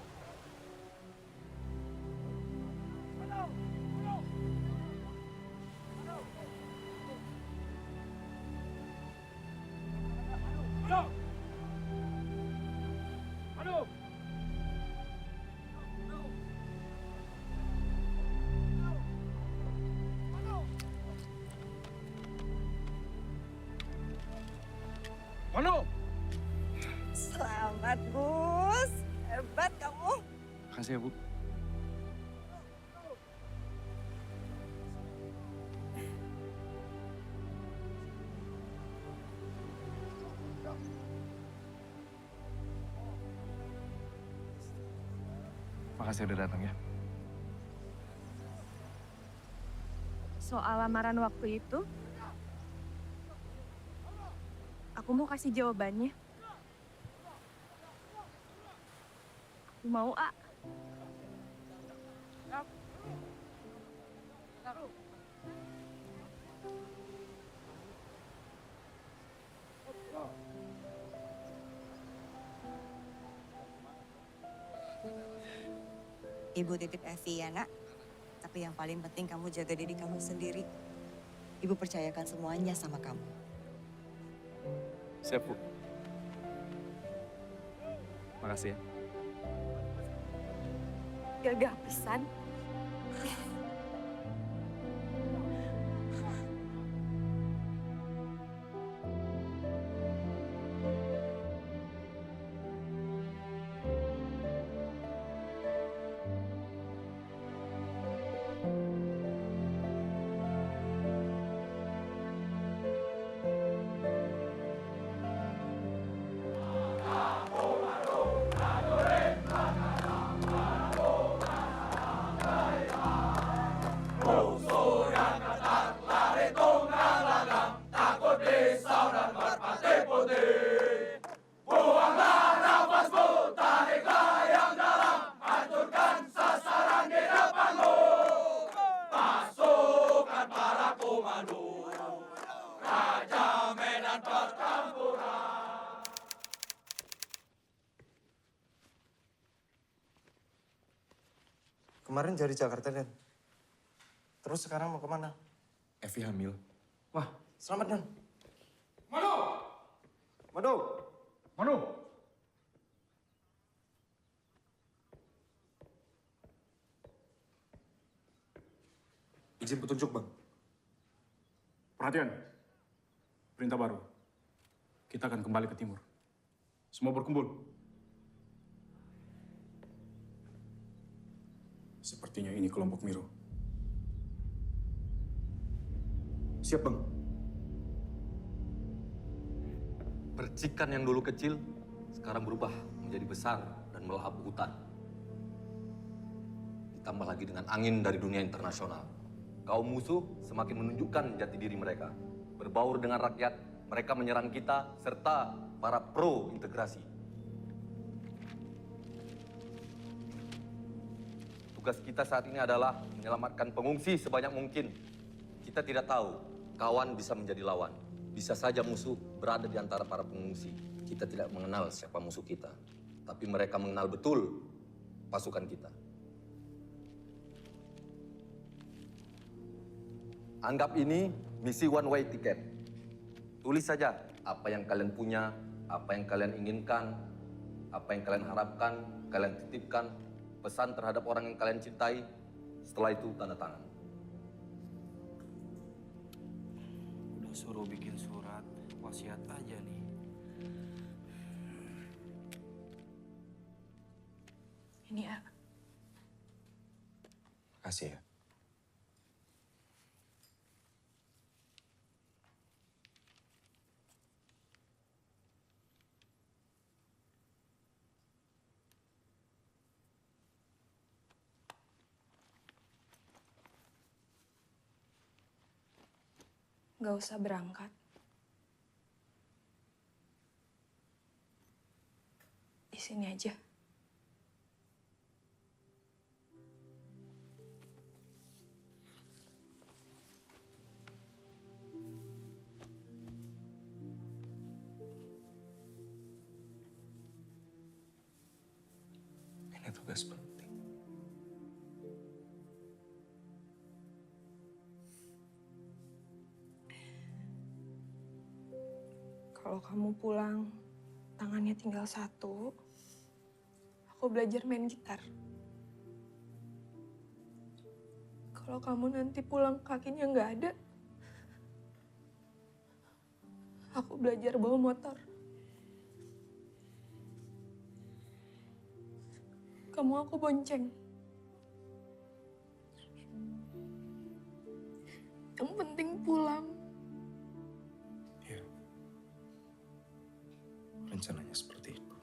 Mano! Selamat, Gus. Hebat kamu. Makasih ya, Bu. Makasih udah datang ya. Soal lamaran waktu itu, aku mau kasih jawabannya. Aku mau, A. Ibu titip Evi ya, Nak. Tapi yang paling penting kamu jaga diri kamu sendiri. Ibu percayakan semuanya sama kamu. Siap, Bu. Makasih ya. Gagah pisan. Kemarin dari Jakarta, Dan. Terus sekarang mau kemana? Evi hamil. Wah, selamat, Dan. Mano! Mado! Mano! Izin petunjuk, Bang. Perhatian. Perintah baru. Kita akan kembali ke timur. Semua berkumpul. Sepertinya ini kelompok Miro. Siap, Bang. Percikan yang dulu kecil, sekarang berubah menjadi besar dan melahap hutan. Ditambah lagi dengan angin dari dunia internasional. Kaum musuh semakin menunjukkan jati diri mereka. Berbaur dengan rakyat, mereka menyerang kita, serta para pro-integrasi. Tugas kita saat ini adalah menyelamatkan pengungsi sebanyak mungkin Kita tidak tahu kawan bisa menjadi lawan. Bisa saja musuh berada di antara para pengungsi. Kita tidak mengenal siapa musuh kita. Tapi mereka mengenal betul pasukan kita. Anggap ini misi one way ticket. Tulis saja apa yang kalian punya, apa yang kalian inginkan, apa yang kalian harapkan, kalian titipkan, pesan terhadap orang yang kalian cintai. Setelah itu tanda tangan. Udah suruh bikin surat wasiat aja nih. Ini A. Makasih ya. Gak usah berangkat. Di sini aja. Ini tugas penting. Kalau kamu pulang, tangannya tinggal satu, aku belajar main gitar. Kalau kamu nanti pulang kakinya nggak ada, aku belajar bawa motor. Kamu aku bonceng. Yang penting pulang. Rencananya seperti itu.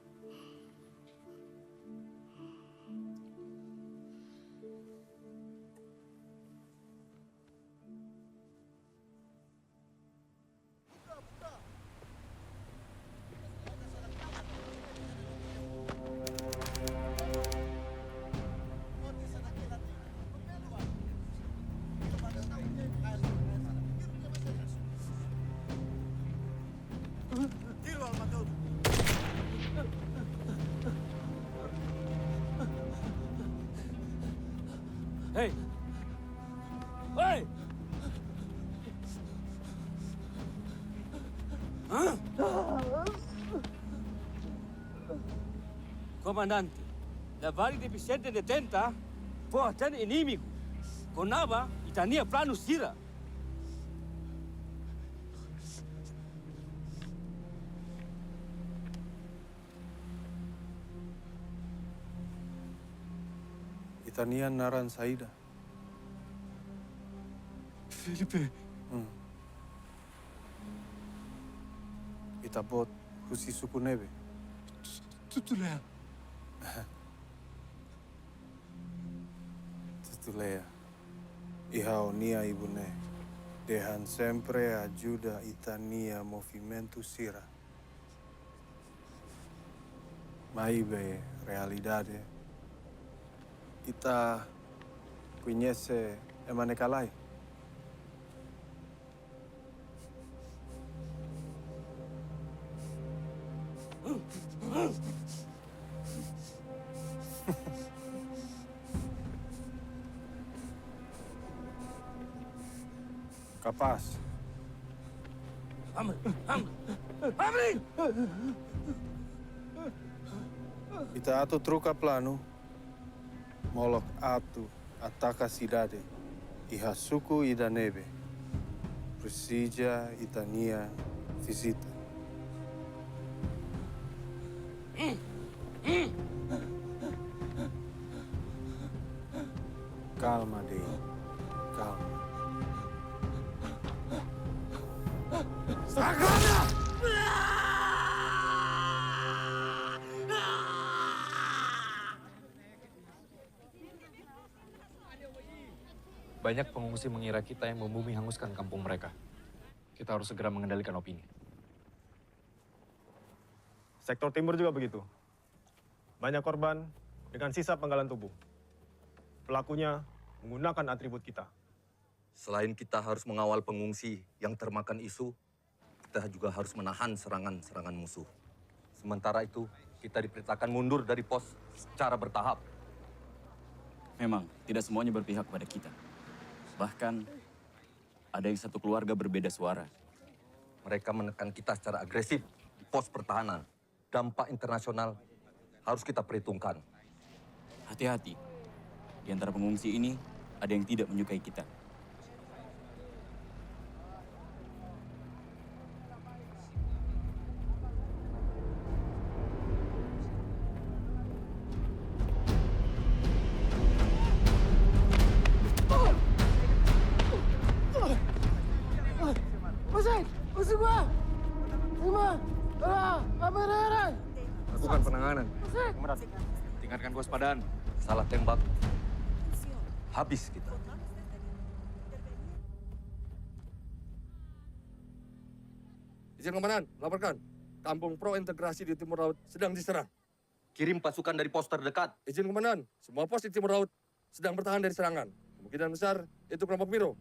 Hei! Hei! Hã? Comandante, levar deficiente de tenta, forte inimigo. Conava, Itania plano Sira. Itania Naran Saida. Felipe. Itabot Husi Suku Nebe. Tutulea. Tutulea. Ihao nia ibune. Dejan sempre ajuda Itania movimento Sira. Maibe realidade. Ita conhece Emanekalai. Capaz. Amri! Ita atu truca plano. Molok atu ataca cidade. Iha suku ida neve. Precisa Itania visita. Calma, Dei. Calma. Sagana! Banyak pengungsi mengira kita yang membumi hanguskan kampung mereka. Kita harus segera mengendalikan opini. Sektor timur juga begitu. Banyak korban dengan sisa penggalan tubuh. Pelakunya menggunakan atribut kita. Selain kita harus mengawal pengungsi yang termakan isu, kita juga harus menahan serangan-serangan musuh. Sementara itu, kita diperintahkan mundur dari pos secara bertahap. Memang, tidak semuanya berpihak pada kita. Bahkan, ada yang satu keluarga berbeda suara. Mereka menekan kita secara agresif di pos pertahanan. Dampak internasional harus kita perhitungkan. Hati-hati. Di antara pengungsi ini, ada yang tidak menyukai kita. Musuh gua! Terima! Kamera! Lakukan penanganan. Tingkatkan kewaspadaan. Salah tembak, habis kita. Izin Komandan, laporkan. Kampung Pro Integrasi di Timur Laut sedang diserang. Kirim pasukan dari pos terdekat. Izin Komandan, semua pos di Timur Laut sedang bertahan dari serangan. Kemungkinan besar itu kelompok biru.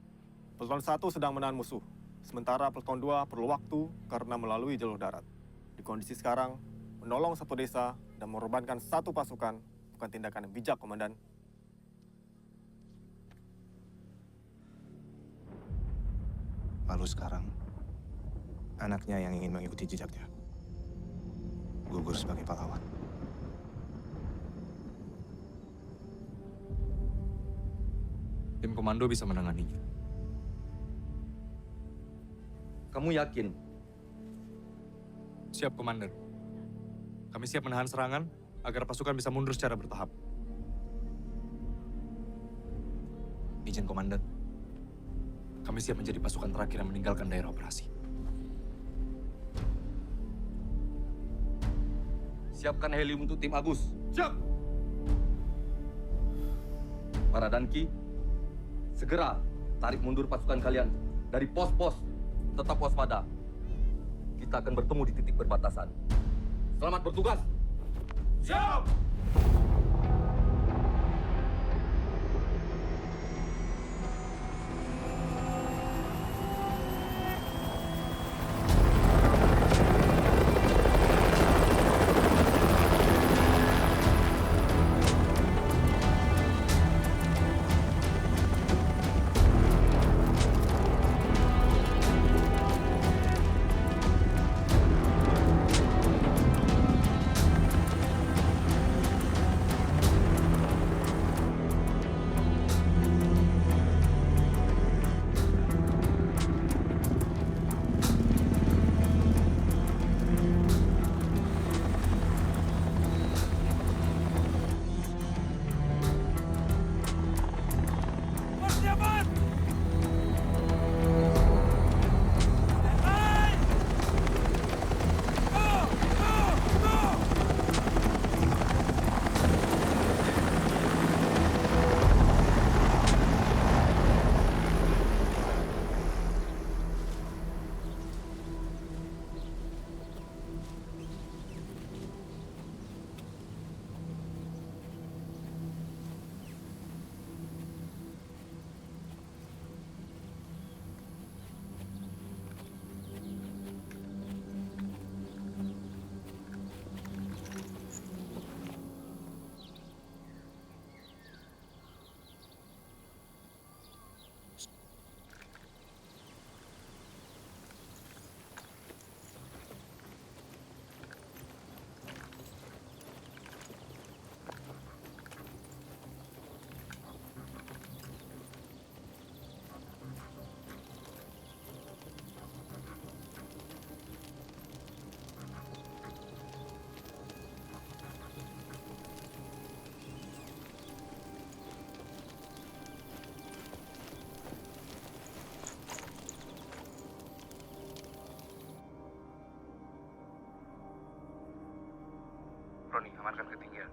Peleton 1 sedang menahan musuh. Sementara peleton 2 perlu waktu karena melalui jalur darat. Di kondisi sekarang, menolong satu desa dan mengorbankan satu pasukan bukan tindakan yang bijak, Komandan. Lalu sekarang, anaknya yang ingin mengikuti jejaknya. Gugur sebagai pahlawan. Tim komando bisa menanganinya. Kamu yakin? Siap, Komandan. Kami siap menahan serangan agar pasukan bisa mundur secara bertahap. Izin, Komandan. Kami siap menjadi pasukan terakhir yang meninggalkan daerah operasi. Siapkan helium untuk tim Agus. Siap! Para Danki, segera tarik mundur pasukan kalian dari pos-pos. Tetap waspada. Kita akan bertemu di titik perbatasan. Selamat bertugas. Siap! Roni, amankan ketinggian.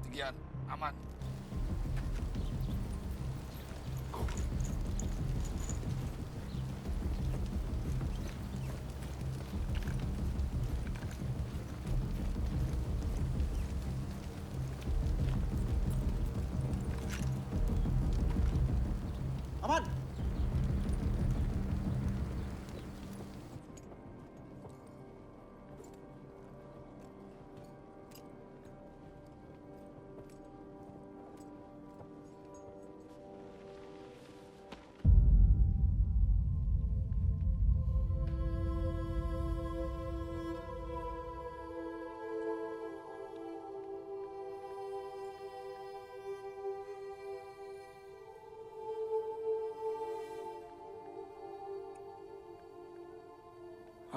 Ketinggian, aman. Go. Aman!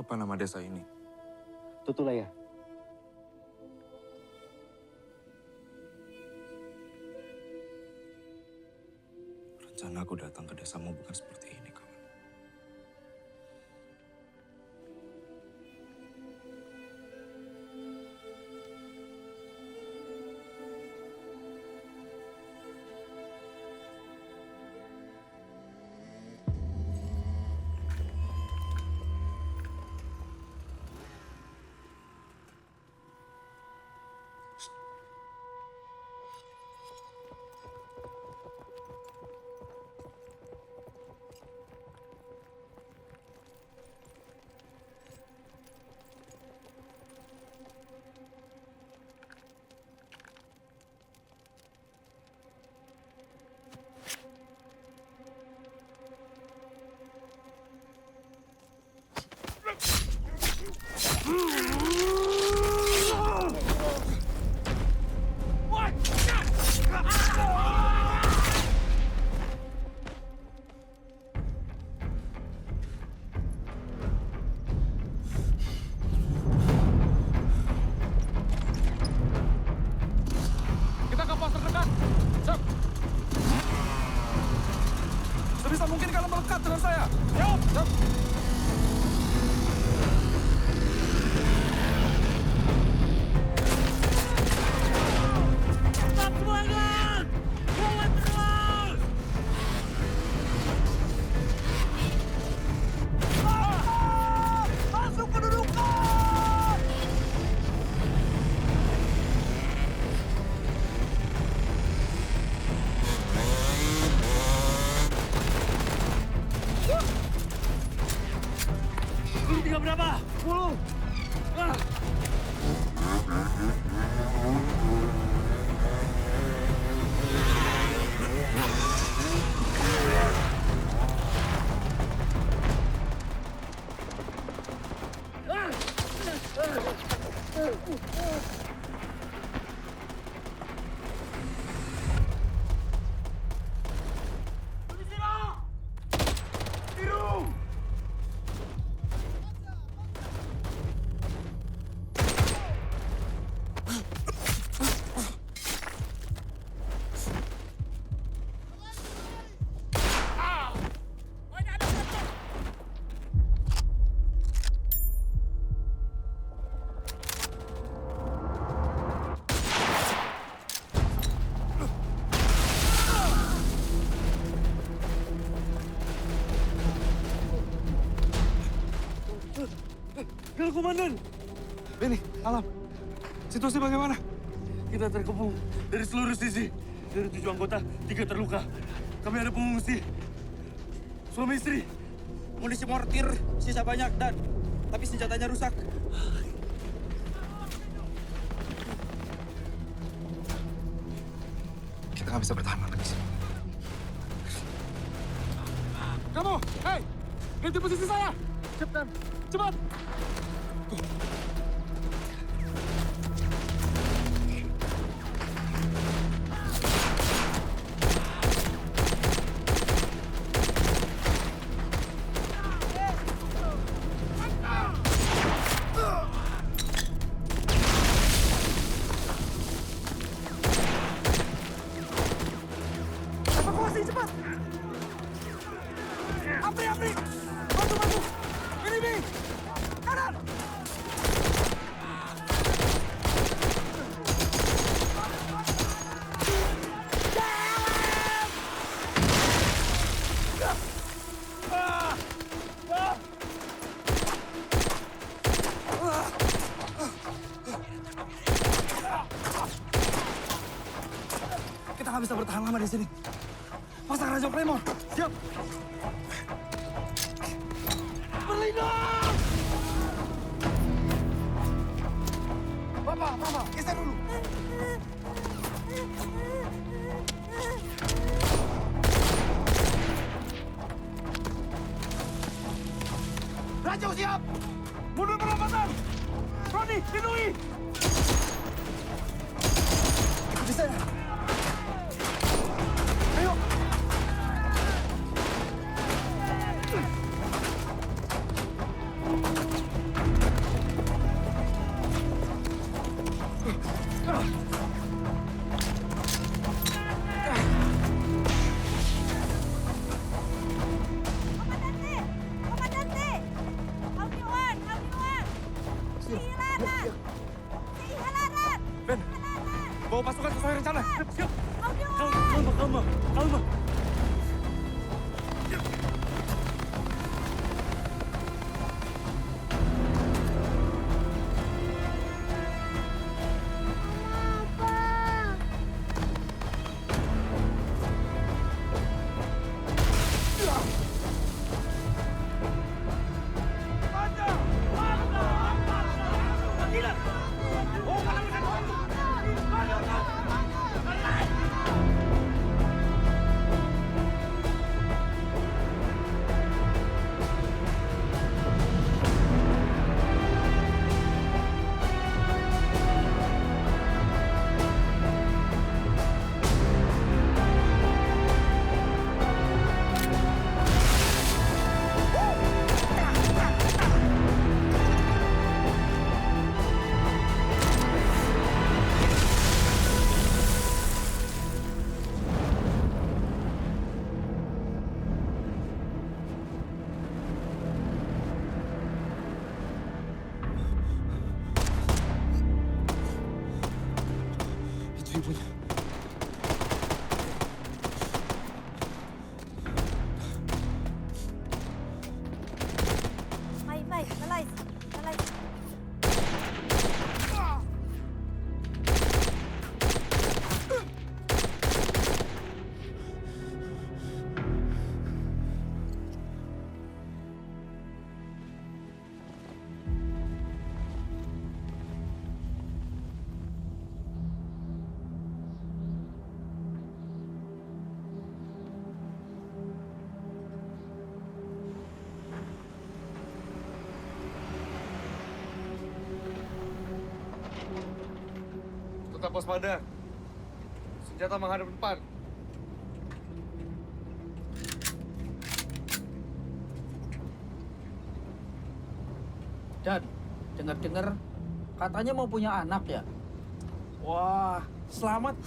Apa nama desa ini? Tutulaya. Rencana aku datang ke desamu bukan seperti ini, kawan. Kita ke pos terdekat. Siap. Sebisa mungkin kalian melekat dengan saya. Siap. Siap. Tetap semangat. Jalan terus. Masuk kedudukan. Ini tinggal berapa? 10. Ah. Halo Komandan. Beni, Alam. Situasi bagaimana? Kita terkepung dari seluruh sisi. Dari 7 anggota, 3 terluka. Kami ada pengungsi. Suami istri. Munisi mortir sisa banyak dan tapi senjatanya rusak. Kita nggak bisa bertahan lama di sini. Kamu, hei, ganti posisi saya. Cepat, cepat. Evakuasi cepat. Apri, Apri, bantu, bantu. Ini, kanan. Kita nggak bisa bertahan lama di sini. Pasang Raja Claymore. Siap. Berlindung! Bapak, geser dulu. Raja siap. Mundur perlambatan. Roni, lindungi. Ikuti saya. Ayo. sesuai rencana. Siap. Kalma. Mai, malai. Tetap waspada. Senjata menghadap depan. Dan dengar-dengar katanya mau punya anak ya? Wah, selamat.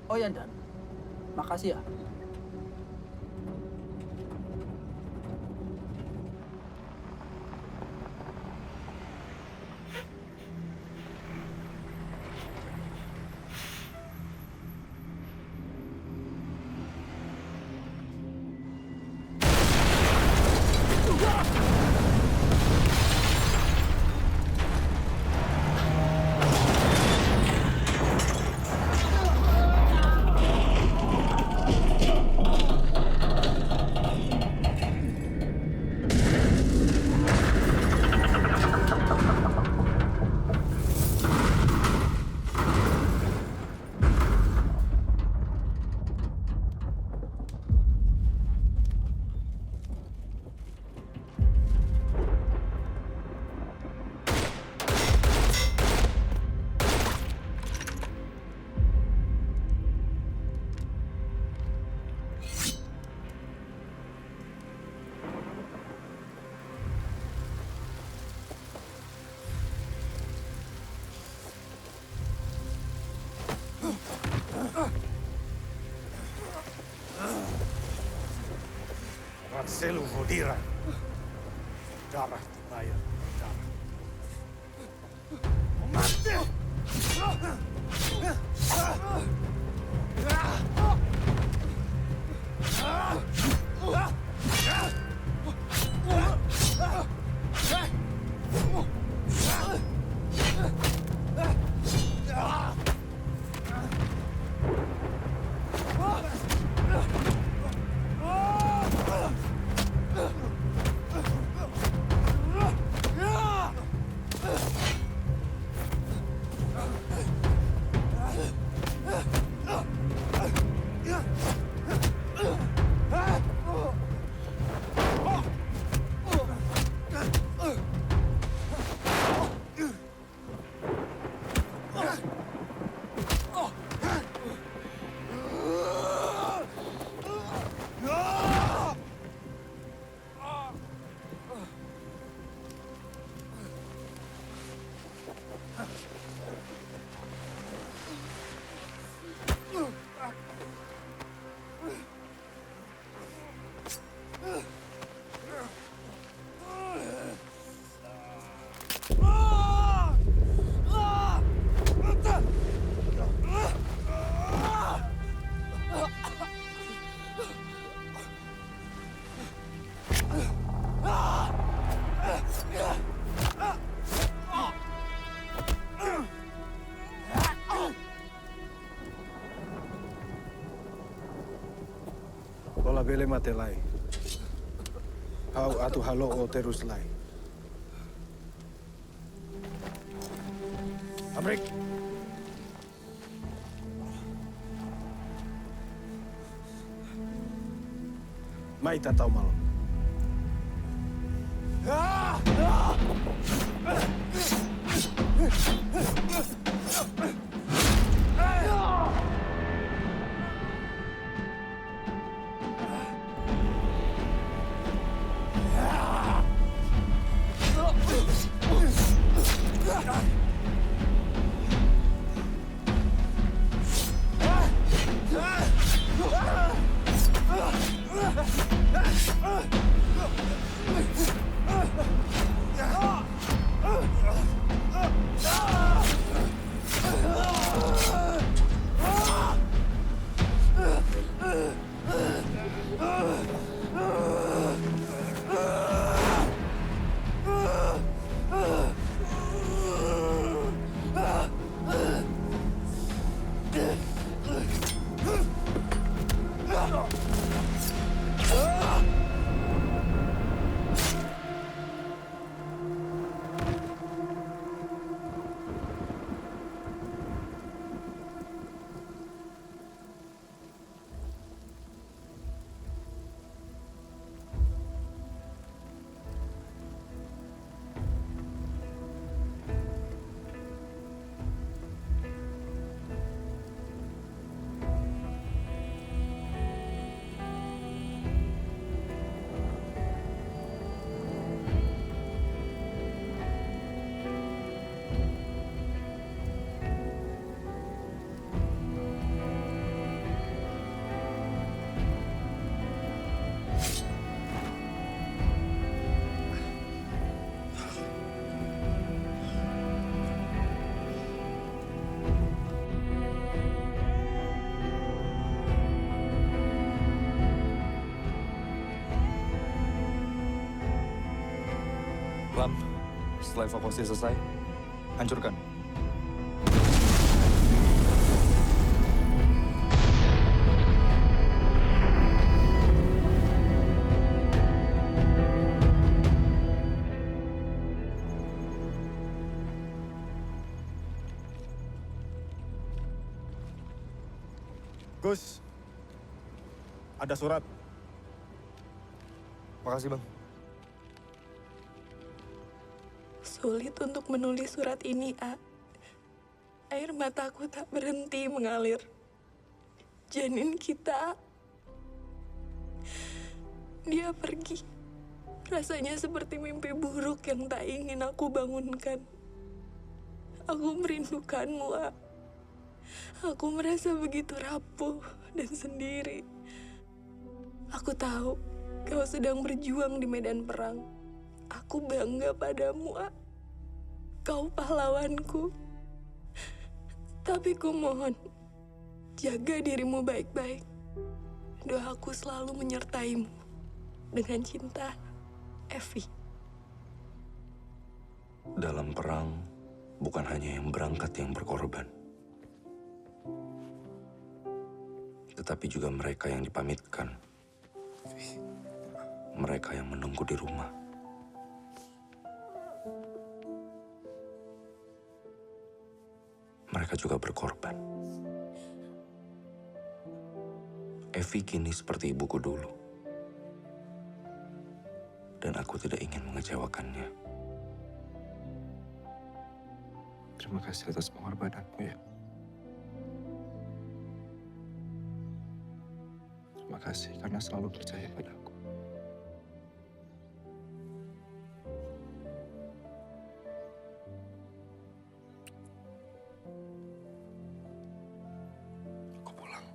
Oh ya Dan, makasih ya. Ratselu Hodira. Darah bayar darah. Mati! Labele matelai. Hau atu halo o terus lai. Amrik. Mai tatau malo. Lam, setelah evakuasi selesai, hancurkan. Gus, ada surat. Makasih, Bang. Sulit untuk menulis surat ini, A. Air mataku tak berhenti mengalir. Janin kita, dia pergi. Rasanya seperti mimpi buruk yang tak ingin aku bangunkan. Aku merindukanmu, A. Aku merasa begitu rapuh dan sendiri. Aku tahu kau sedang berjuang di medan perang. Aku bangga padamu, A. Kau pahlawanku. Tapi ku mohon, jaga dirimu baik-baik. Doaku selalu menyertaimu. Dengan cinta, Evi. Dalam perang, bukan hanya yang berangkat yang berkorban. Tetapi juga mereka yang dipamitkan. Mereka yang menunggu di rumah. Mereka juga berkorban. Evi kini seperti ibuku dulu. Dan aku tidak ingin mengecewakannya. Terima kasih atas pengorbananmu ya. Terima kasih karena selalu percaya padaku. Aku pulang.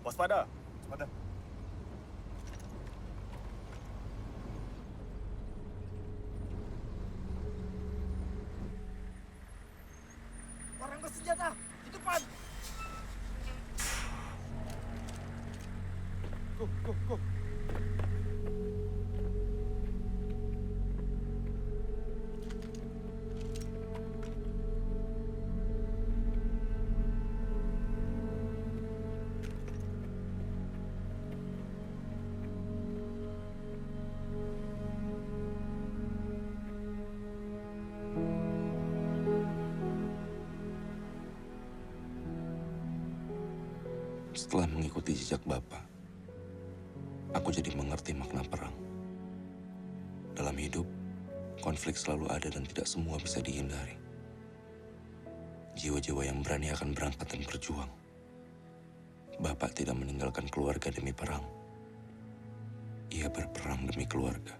Waspada, waspada. Orang bersenjata, di depan. Go. Setelah mengikuti jejak Bapak, aku jadi mengerti makna perang. Dalam hidup, konflik selalu ada dan tidak semua bisa dihindari. Jiwa-jiwa yang berani akan berangkat dan berjuang. Bapak tidak meninggalkan keluarga demi perang. Ia berperang demi keluarga.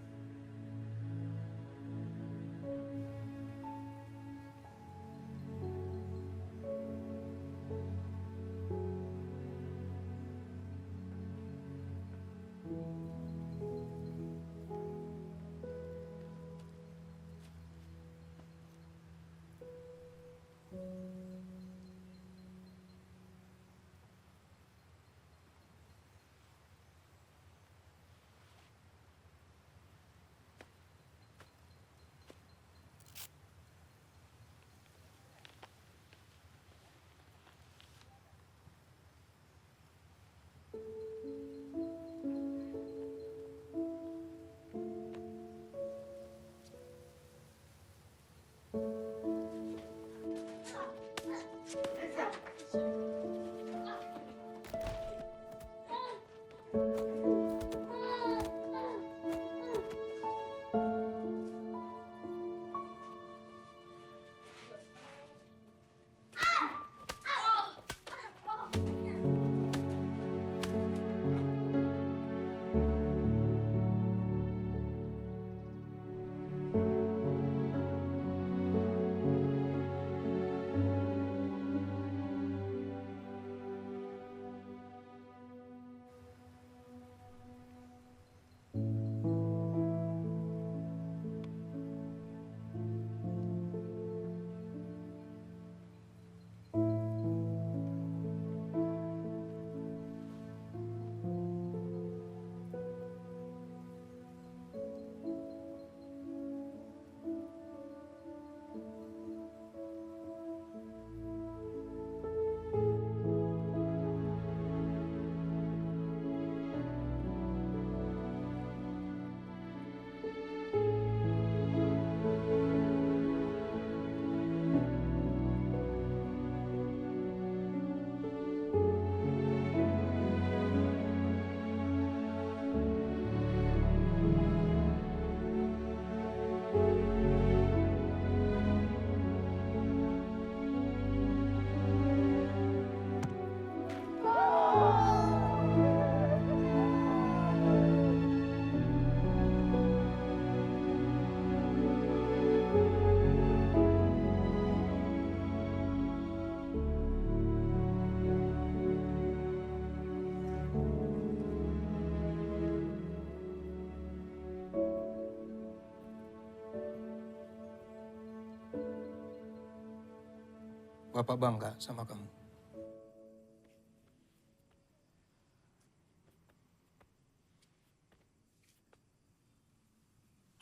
Bapak bangga sama kamu.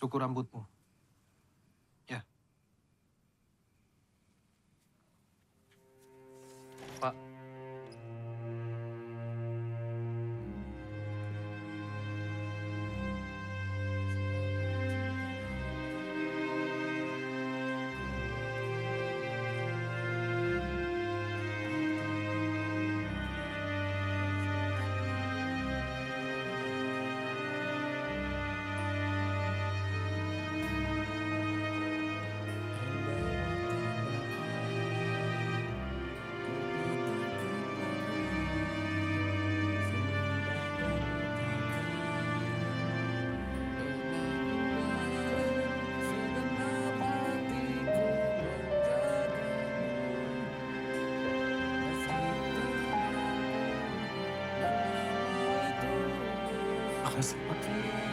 Cukur rambutmu. Ya. Pak. Makasih, Pak.